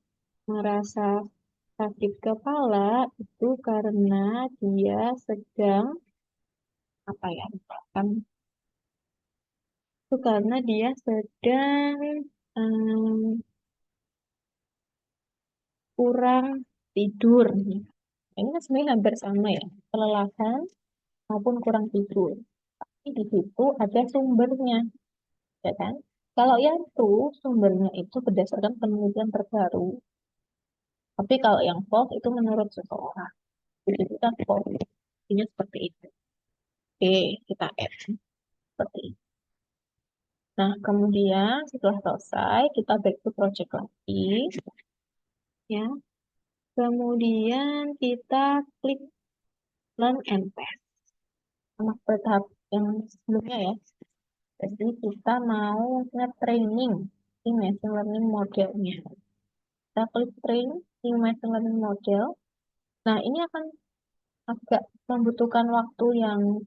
merasa sakit kepala itu karena dia sedang apa ya? Misalkan itu karena dia sedang em, kurang tidur. Ini kan sebenarnya hampir sama ya, kelelahan maupun kurang tidur. Tapi di situ ada sumbernya, ya kan? Kalau yang itu sumbernya itu berdasarkan penelitian terbaru. Tapi kalau yang false itu menurut seseorang. Jadi kita false. Ini seperti itu. Oke, kita add seperti itu. Nah, kemudian setelah selesai, kita back to project lagi. Ya. Kemudian kita klik learn and pass. Sama seperti tahap yang sebelumnya ya. Jadi kita mau nge-training si machine learning modelnya. Kita klik train si machine learning model. Nah, ini akan agak membutuhkan waktu yang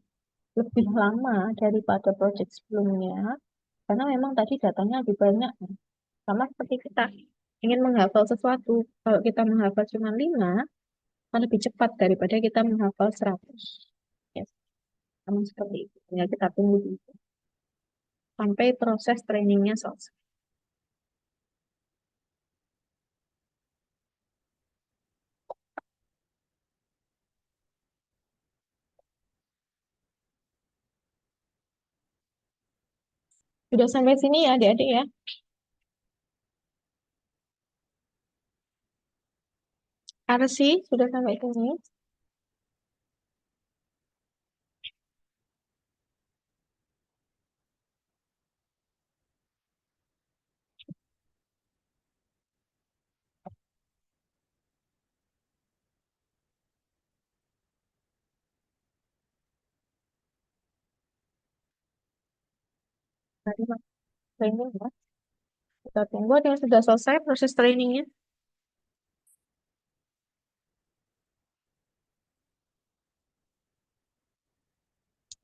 lebih lama daripada project sebelumnya. Karena memang tadi datanya lebih banyak. Sama seperti kita ingin menghafal sesuatu. Kalau kita menghafal cuma 5, akan lebih cepat daripada kita menghafal 100. Ya, sama seperti itu. Ya, kita tunggu dulu sampai proses trainingnya selesai. Sudah sampai sini ya adik-adik ya. Arsi, sudah sampai sini. Tadi masih training ya. Kita tunggu ada yang sudah selesai proses trainingnya.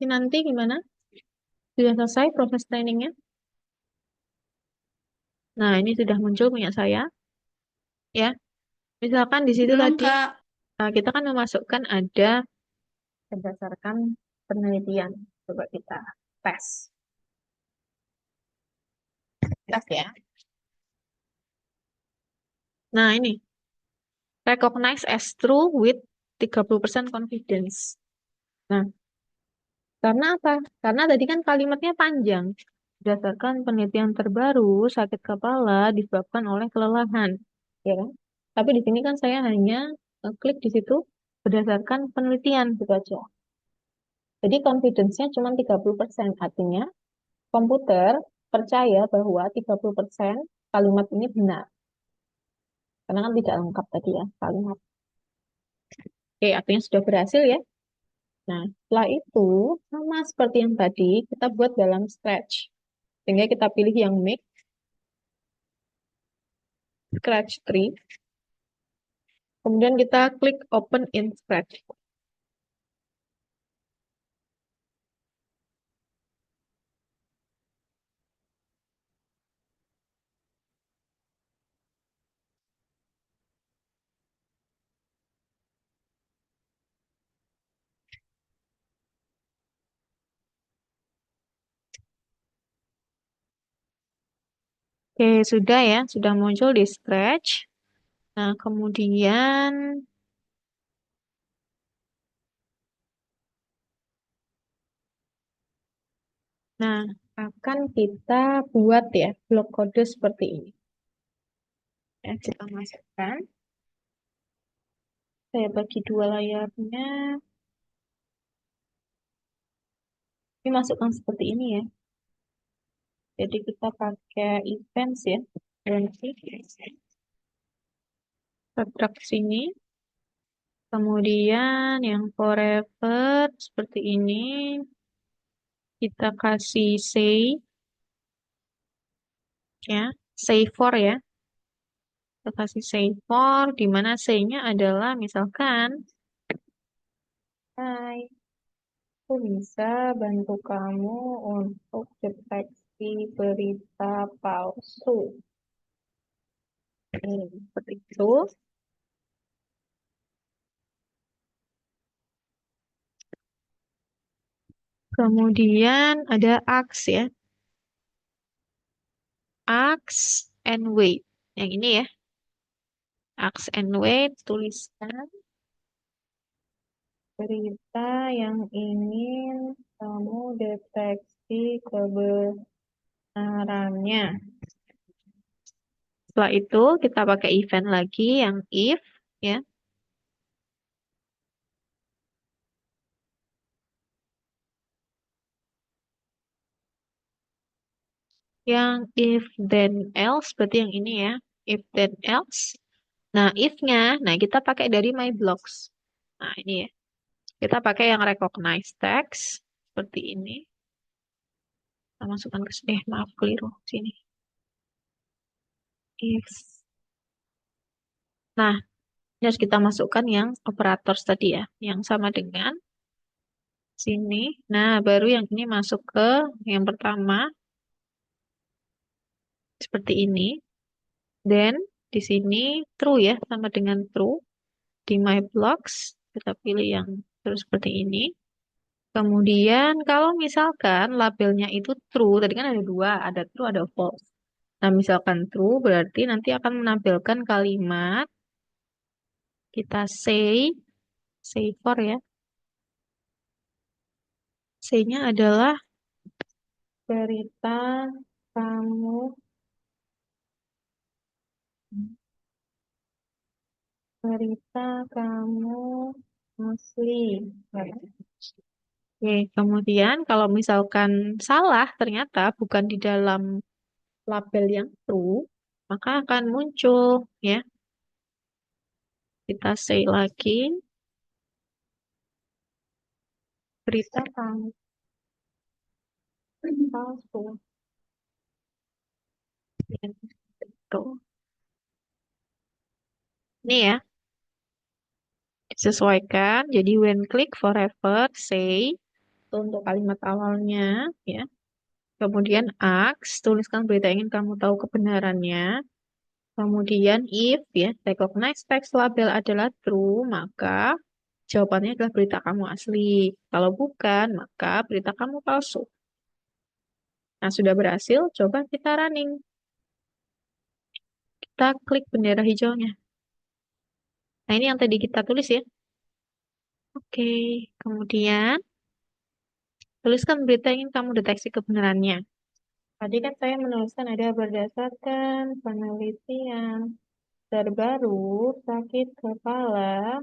Ini nanti gimana? Sudah selesai proses trainingnya? Nah, ini sudah muncul punya saya. Ya, misalkan di situ Belum, tadi Kak. kita kan memasukkan ada berdasarkan penelitian. Coba kita tes. Tes ya. Nah, ini. Recognize as true with 30% confidence. Nah, karena apa? Karena tadi kan kalimatnya panjang. Berdasarkan penelitian terbaru, sakit kepala disebabkan oleh kelelahan. Ya kan? Tapi di sini kan saya hanya klik di situ berdasarkan penelitian gitu aja. Jadi confidence-nya cuma 30%. Artinya komputer percaya bahwa 30% kalimat ini benar. Karena kan tidak lengkap tadi ya kalimat. Oke, artinya sudah berhasil ya. Nah, setelah itu sama seperti yang tadi, kita buat dalam Scratch. Sehingga kita pilih yang Make Scratch Tree. Kemudian kita klik Open in Scratch. Oke, sudah ya, sudah muncul di Scratch. Nah, kemudian, nah, akan kita buat ya blok kode seperti ini. Ya, kita masukkan. Saya bagi dua layarnya. Ini masukkan seperti ini ya. Jadi kita pakai events ya. Nanti kita drag sini. Kemudian yang forever seperti ini. Kita kasih say ya. Say for ya. Kita kasih say for, di mana say-nya adalah misalkan, hai, aku bisa bantu kamu untuk deteksi berita palsu. Seperti itu. Kemudian ada ask ya. Ask and wait. Yang ini ya. Ask and wait, tuliskan berita yang ingin kamu deteksi kebenarannya. Setelah itu kita pakai event lagi yang if, ya. Yang if then else berarti yang ini ya. If then else. Nah, if-nya, nah kita pakai dari my blocks. Nah, ini ya. Kita pakai yang recognize text seperti ini. Kita masukkan ke sini. Maaf keliru sini. If. Nah, ini harus kita masukkan yang operators tadi ya, yang sama dengan sini. Nah, baru yang ini masuk ke yang pertama seperti ini. Then di sini true ya, sama dengan true. Di my blocks kita pilih yang terus seperti ini. Kemudian kalau misalkan labelnya itu true, tadi kan ada dua, ada true, ada false. Nah, misalkan true berarti nanti akan menampilkan kalimat kita say for ya. Say-nya adalah berita kamu berita kamu asli. Oke, kemudian kalau misalkan salah ternyata bukan di dalam label yang true, maka akan muncul ya. Kita say lagi berita kamu palsu. Gitu. Ini ya, disesuaikan. Jadi when click forever, say itu untuk kalimat awalnya ya. Kemudian ask, tuliskan berita yang ingin kamu tahu kebenarannya. Kemudian if ya, recognize text label adalah true, maka jawabannya adalah berita kamu asli. Kalau bukan, maka berita kamu palsu. Nah, sudah berhasil, coba kita running. Kita klik bendera hijaunya. Nah, ini yang tadi kita tulis ya. Oke, kemudian tuliskan berita yang ingin kamu deteksi kebenarannya. Tadi kan saya menuliskan ada berdasarkan penelitian terbaru sakit kepala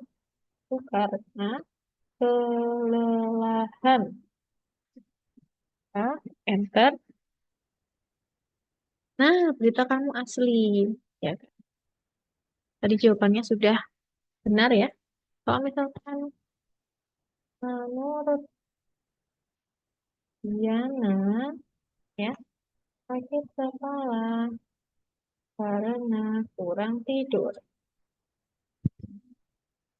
itu karena kelelahan. Nah, enter. Nah, berita kamu asli. Ya, kan? Tadi jawabannya sudah benar ya. Kalau misalkan menurut Diana, ya, sakit kepala karena kurang tidur.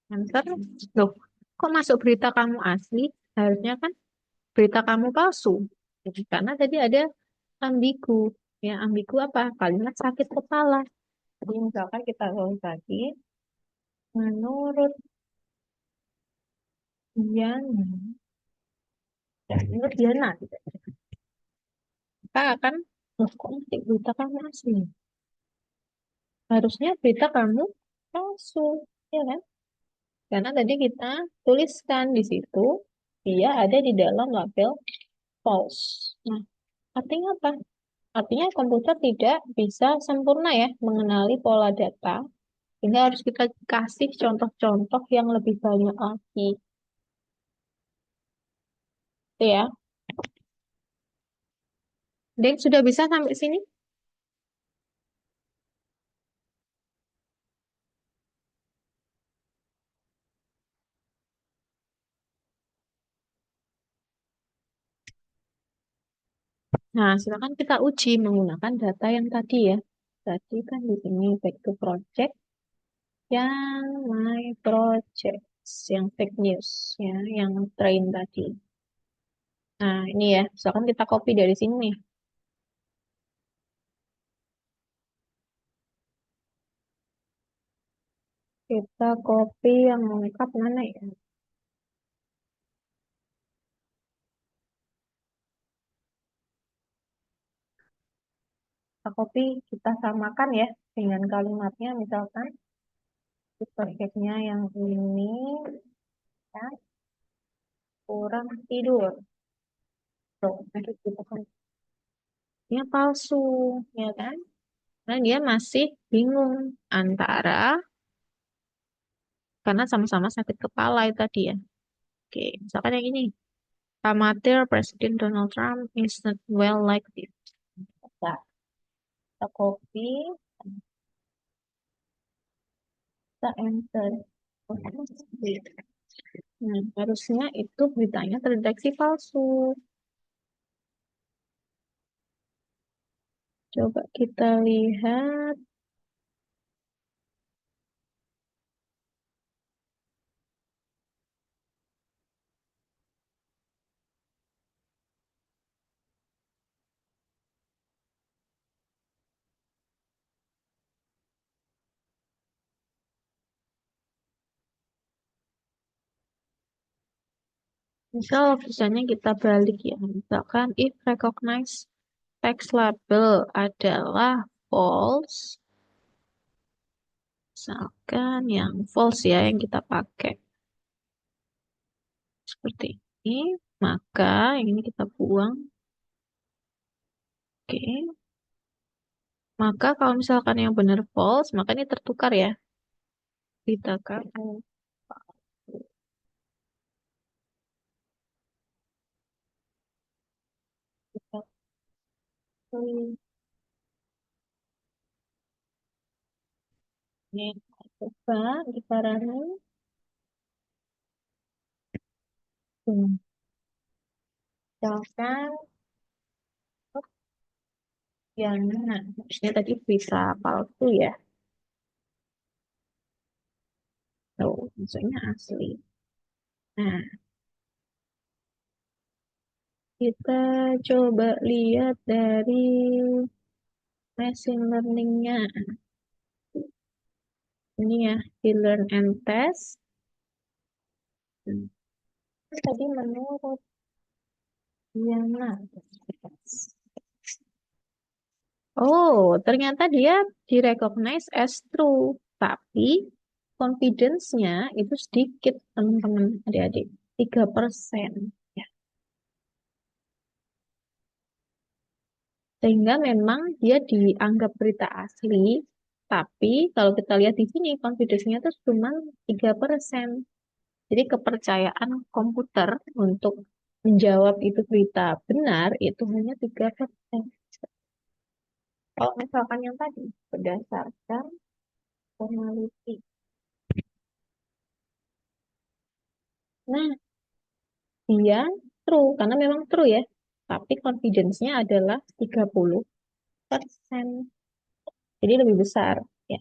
Enter. Loh, kok masuk berita kamu asli? Harusnya kan berita kamu palsu. Jadi, karena tadi ada ambigu. Ya, ambigu apa? Kalimat sakit kepala. Jadi misalkan kita tulis lagi, menurut Diana, ya, menurut Diana, gitu. Kita akan, loh kok masih berita kamu asli? Harusnya berita kamu palsu, ya kan? Karena tadi kita tuliskan di situ, dia ada di dalam label false. Nah, artinya apa? Artinya komputer tidak bisa sempurna ya mengenali pola data, sehingga harus kita kasih contoh-contoh yang lebih banyak lagi. Itu ya. Dek, sudah bisa sampai sini? Nah, silakan kita uji menggunakan data yang tadi ya. Tadi kan di sini back to project yang my project, yang fake news ya, yang train tadi. Nah, ini ya, misalkan kita copy dari sini nih. Kita copy yang lengkap mana ya? Kita copy, kita samakan ya dengan kalimatnya, misalkan projectnya yang ini ya, kurang tidur. Tuh, nanti kita kan ini palsu, ya kan? Nah, dia masih bingung antara, karena sama-sama sakit kepala itu tadi ya. Oke, misalkan yang ini. Amatir Presiden Donald Trump is not well like this. Nah, kita copy, kita enter. Nah, harusnya itu beritanya terdeteksi palsu. Coba kita lihat. Misal misalnya kita balik ya. Misalkan if recognize text label adalah false. Misalkan yang false ya yang kita pakai. Seperti ini. Maka yang ini kita buang. Oke. Maka kalau misalkan yang benar false, maka ini tertukar ya. Kita kamu. Kita pilih. Ini coba kita running. Misalkan yang mana? Harusnya tadi bisa palsu ya. Tuh, maksudnya asli. Nah, kita coba lihat dari machine learning-nya. Ini ya, di learn and test. Tadi menurut Diana. Oh, ternyata dia direcognize as true. Tapi confidence-nya itu sedikit, teman-teman adik-adik. 3%. Ya. Sehingga memang dia dianggap berita asli. Tapi kalau kita lihat di sini, confidence-nya itu cuma 3%. Jadi kepercayaan komputer untuk menjawab itu berita benar itu hanya 3%. Kalau misalkan yang tadi berdasarkan peneliti. Nah, dia true karena memang true ya. Tapi confidence-nya adalah 30%. Jadi lebih besar ya.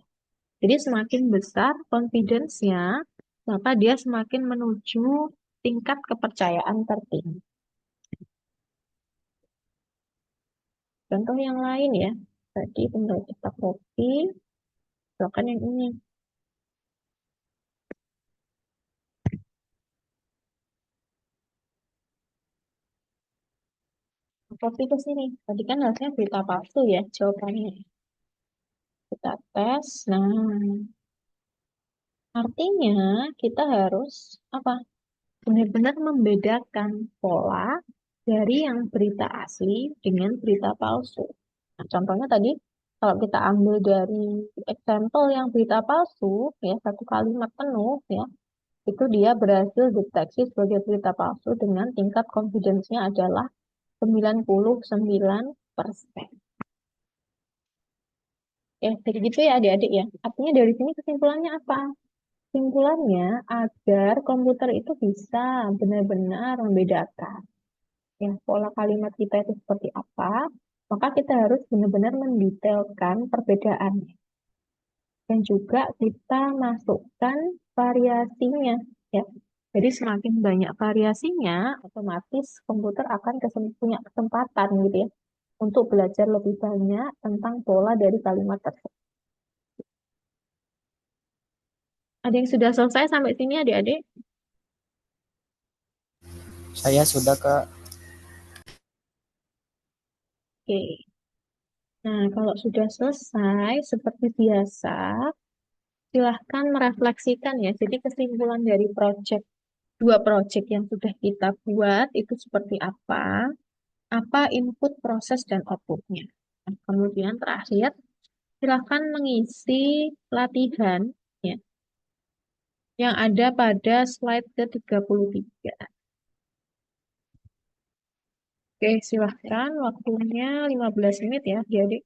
Jadi semakin besar confidence-nya, maka dia semakin menuju tingkat kepercayaan tertinggi. Contoh yang lain ya. Tadi tinggal kita copy, misalkan yang ini. Copy ke sini. Tadi kan harusnya berita palsu ya jawabannya. Kita tes. Nah, artinya kita harus apa? Benar-benar membedakan pola dari yang berita asli dengan berita palsu. Nah, contohnya tadi kalau kita ambil dari example yang berita palsu, ya satu kalimat penuh, ya itu dia berhasil deteksi sebagai berita palsu dengan tingkat confidence-nya adalah 99%. Ya, jadi gitu ya adik-adik ya. Artinya dari sini kesimpulannya apa? Kesimpulannya agar komputer itu bisa benar-benar membedakan ya pola kalimat kita itu seperti apa, maka kita harus benar-benar mendetailkan perbedaannya. Dan juga kita masukkan variasinya ya. Jadi semakin banyak variasinya, otomatis komputer akan punya kesempatan gitu ya untuk belajar lebih banyak tentang pola dari kalimat tersebut. Ada yang sudah selesai sampai sini adik-adik? Saya sudah, Kak. Oke. Nah, kalau sudah selesai, seperti biasa, silahkan merefleksikan ya. Jadi kesimpulan dari dua project yang sudah kita buat itu seperti apa input, proses, dan outputnya. Nah, kemudian terakhir, Silahkan mengisi latihan ya, yang ada pada slide ke-33. Oke, silahkan. Waktunya 15 menit ya, jadi.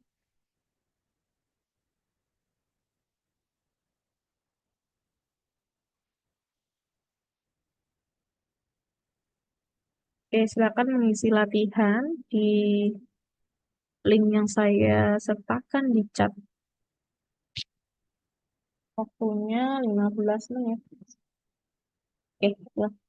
Oke, silakan mengisi latihan di link yang saya sertakan di chat. Waktunya 15 menit. Oke, silahkan.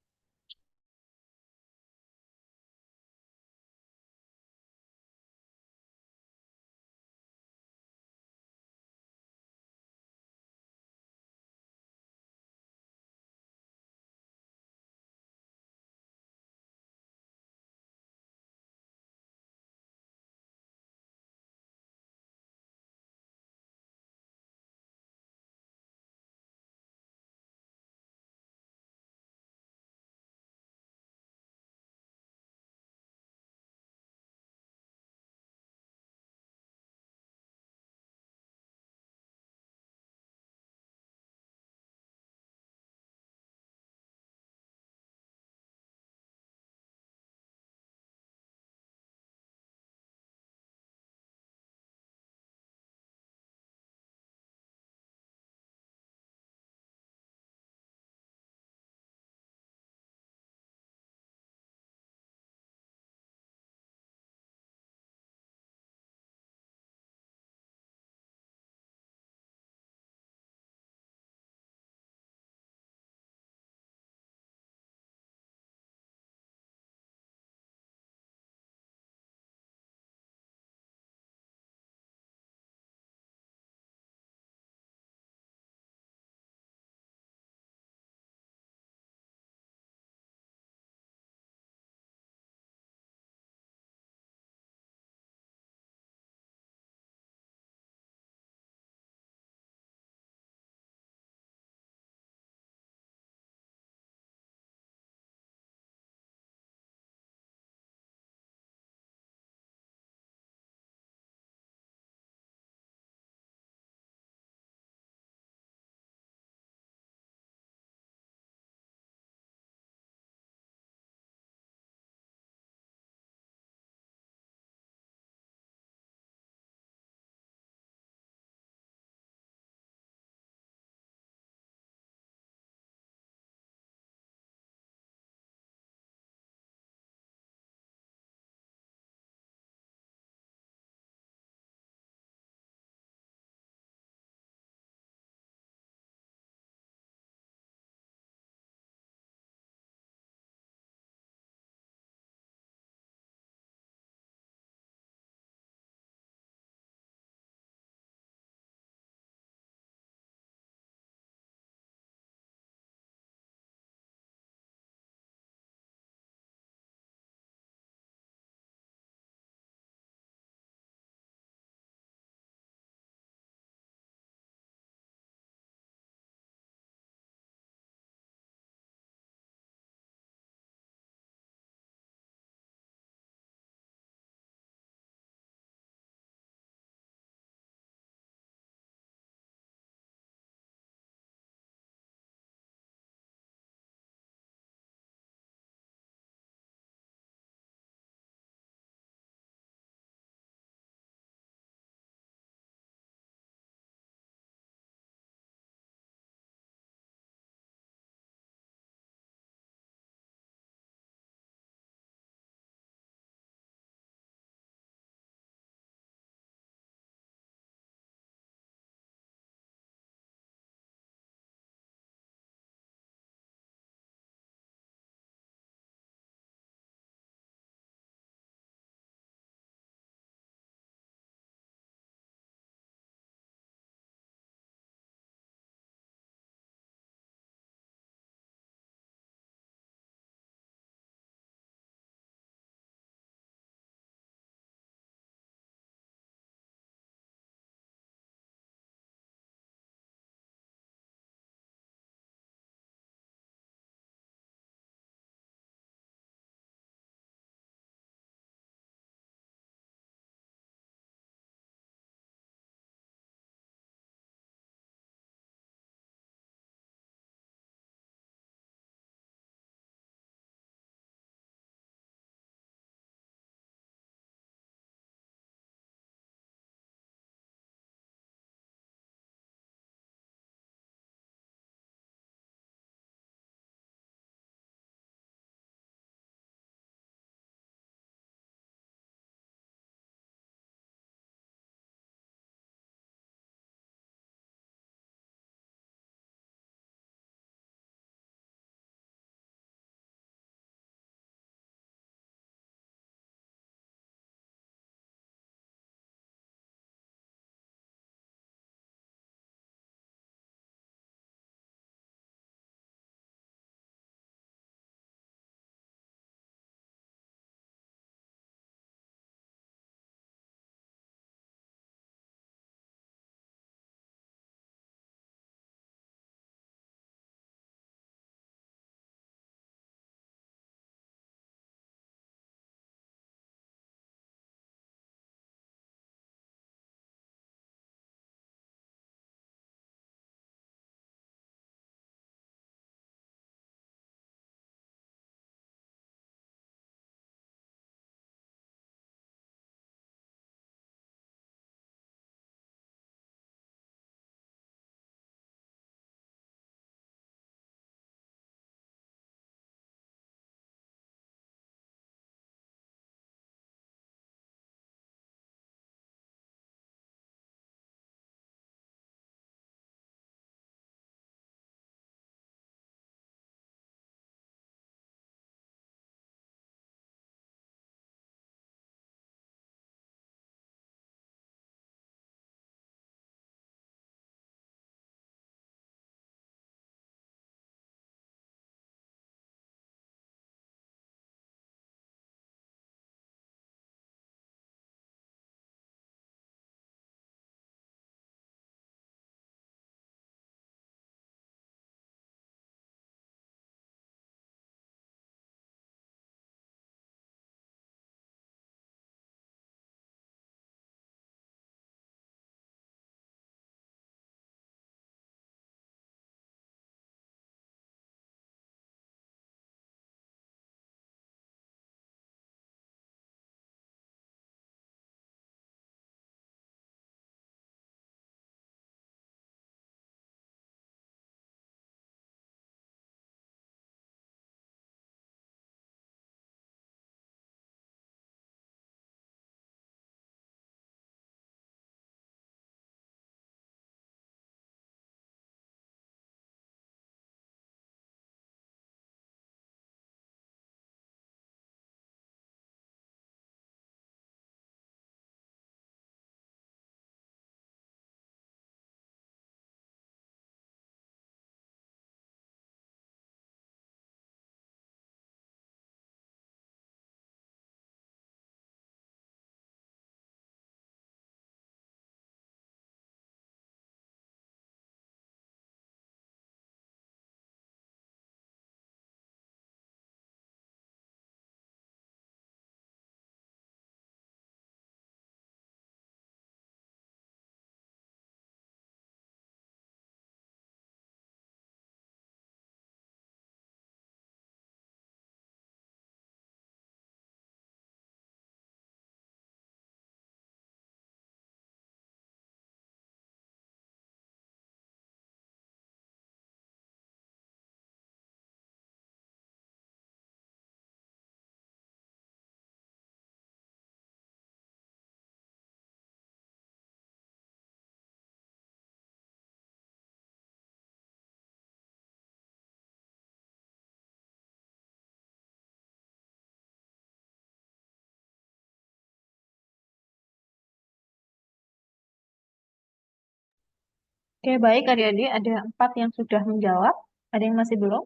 Oke, baik adik-adik. Ada 4 yang sudah menjawab. Ada yang masih belum?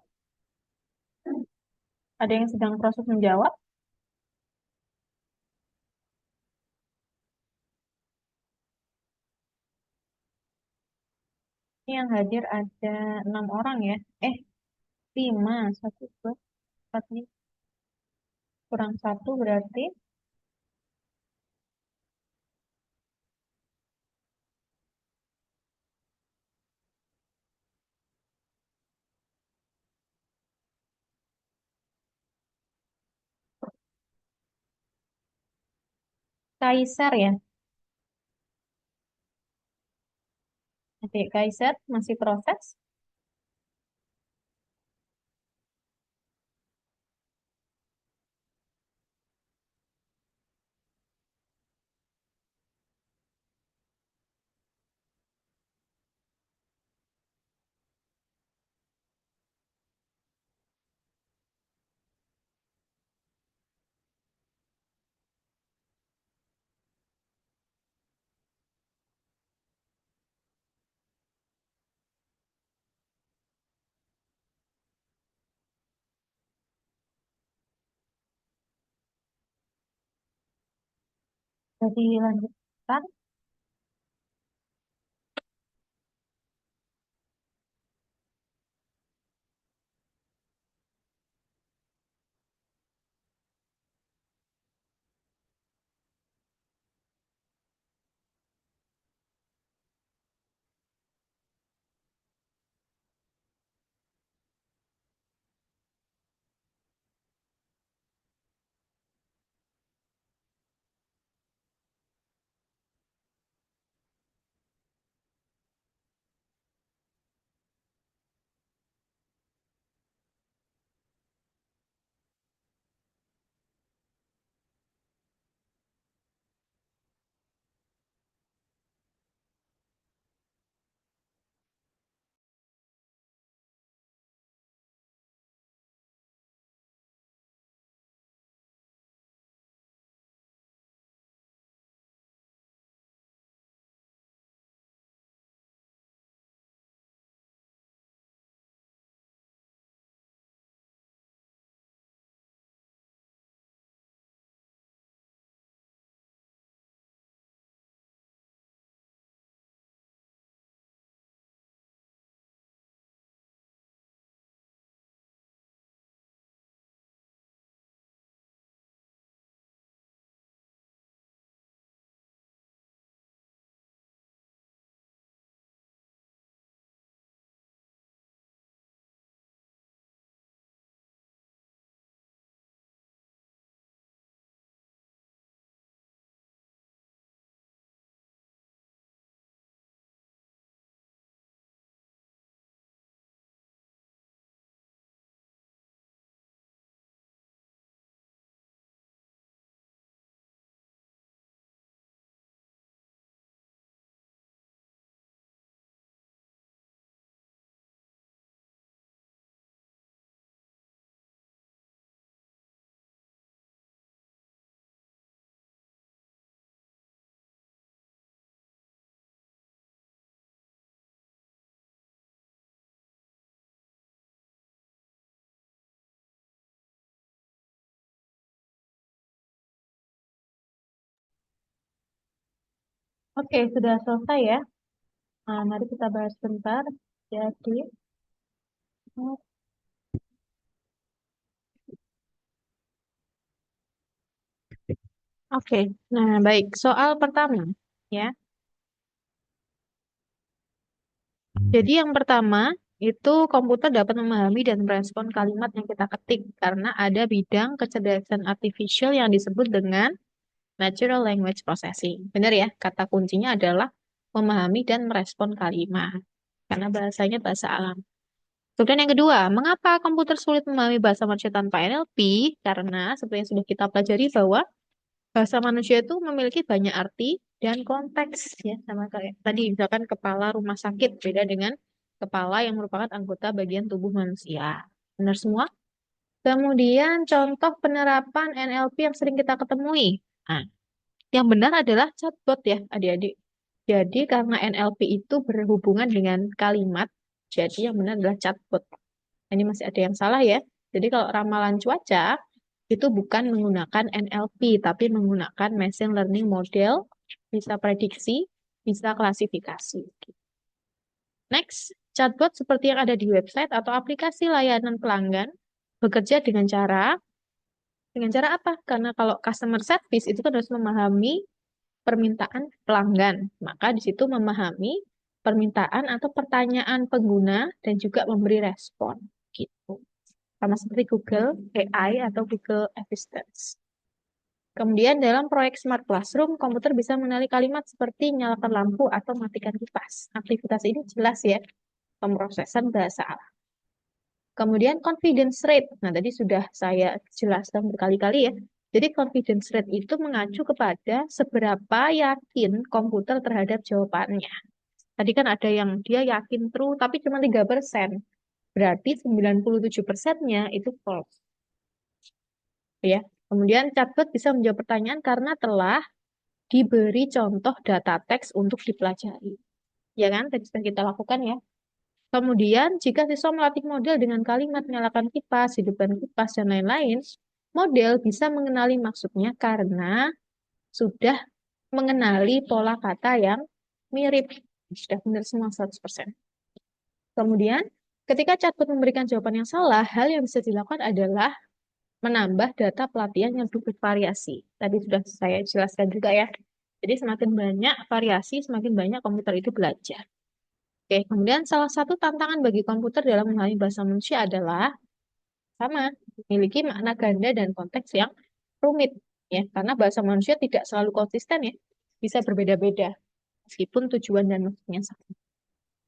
Ada yang sedang proses menjawab? Ini yang hadir ada 6 orang ya. 5. 1, 2, 4, 5. Kurang 1 berarti. Kaisar ya. Adik Kaisar masih proses. Jadi lanjutkan. Oke, sudah selesai ya. Nah, mari kita bahas sebentar. Jadi, oke. Nah, baik. Soal pertama, ya. Jadi yang pertama, itu komputer dapat memahami dan merespon kalimat yang kita ketik karena ada bidang kecerdasan artificial yang disebut dengan Natural Language Processing. Benar ya? Kata kuncinya adalah memahami dan merespon kalimat. Karena bahasanya bahasa alam. Kemudian yang kedua, mengapa komputer sulit memahami bahasa manusia tanpa NLP? Karena seperti yang sudah kita pelajari bahwa bahasa manusia itu memiliki banyak arti dan konteks ya, sama kayak tadi misalkan kepala rumah sakit beda dengan kepala yang merupakan anggota bagian tubuh manusia. Benar semua? Kemudian contoh penerapan NLP yang sering kita ketemui. Nah, yang benar adalah chatbot ya, adik-adik. Jadi karena NLP itu berhubungan dengan kalimat, jadi yang benar adalah chatbot. Ini masih ada yang salah ya. Jadi kalau ramalan cuaca itu bukan menggunakan NLP, tapi menggunakan machine learning model, bisa prediksi, bisa klasifikasi. Next, chatbot seperti yang ada di website atau aplikasi layanan pelanggan bekerja dengan cara apa? Karena kalau customer service itu kan harus memahami permintaan pelanggan. Maka di situ memahami permintaan atau pertanyaan pengguna dan juga memberi respon gitu. Sama seperti Google AI atau Google Assistant. Kemudian dalam proyek Smart Classroom, komputer bisa mengenali kalimat seperti nyalakan lampu atau matikan kipas. Aktivitas ini jelas ya, pemrosesan bahasa Arab. Kemudian confidence rate. Nah, tadi sudah saya jelaskan berkali-kali ya. Jadi confidence rate itu mengacu kepada seberapa yakin komputer terhadap jawabannya. Tadi kan ada yang dia yakin true, tapi cuma 3%. Berarti 97%-nya itu false. Ya. Kemudian chatbot bisa menjawab pertanyaan karena telah diberi contoh data teks untuk dipelajari. Ya kan? Tadi sudah kita lakukan ya. Kemudian, jika siswa melatih model dengan kalimat nyalakan kipas, hidupkan kipas, dan lain-lain, model bisa mengenali maksudnya karena sudah mengenali pola kata yang mirip. Sudah benar semua 100%. Kemudian, ketika chatbot memberikan jawaban yang salah, hal yang bisa dilakukan adalah menambah data pelatihan yang bervariasi. Tadi sudah saya jelaskan juga ya. Jadi semakin banyak variasi, semakin banyak komputer itu belajar. Oke, kemudian salah satu tantangan bagi komputer dalam memahami bahasa manusia adalah sama, memiliki makna ganda dan konteks yang rumit. Ya, karena bahasa manusia tidak selalu konsisten ya, bisa berbeda-beda meskipun tujuan dan maksudnya sama.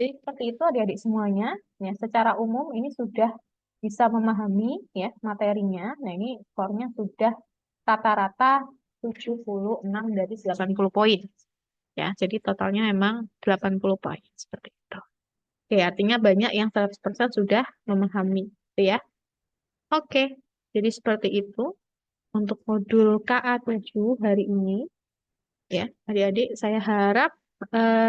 Jadi seperti itu adik-adik semuanya. Ya, secara umum ini sudah bisa memahami ya materinya. Nah, ini skornya sudah rata-rata 76 dari 80 poin. Ya, jadi totalnya memang 80 poin seperti itu. Oke, artinya banyak yang 100% sudah memahami, gitu ya. Oke, jadi seperti itu untuk modul KA7 hari ini. Ya, adik-adik saya harap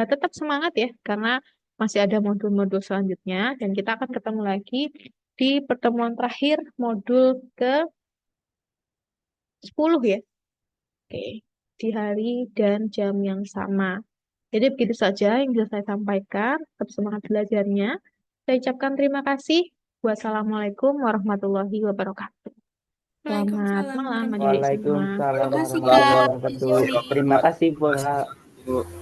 tetap semangat ya, karena masih ada modul-modul selanjutnya, dan kita akan ketemu lagi di pertemuan terakhir modul ke-10 ya. Oke, di hari dan jam yang sama. Jadi begitu saja yang bisa saya sampaikan. Tetap semangat belajarnya. Saya ucapkan terima kasih. Wassalamualaikum warahmatullahi wabarakatuh. Selamat Waalaikumsalam malam adik-adik warahmatullahi semua. Waalaikumsalam wabarakatuh. Makasih, warahmatullahi Kak. wabarakatuh. Terima kasih, Pak.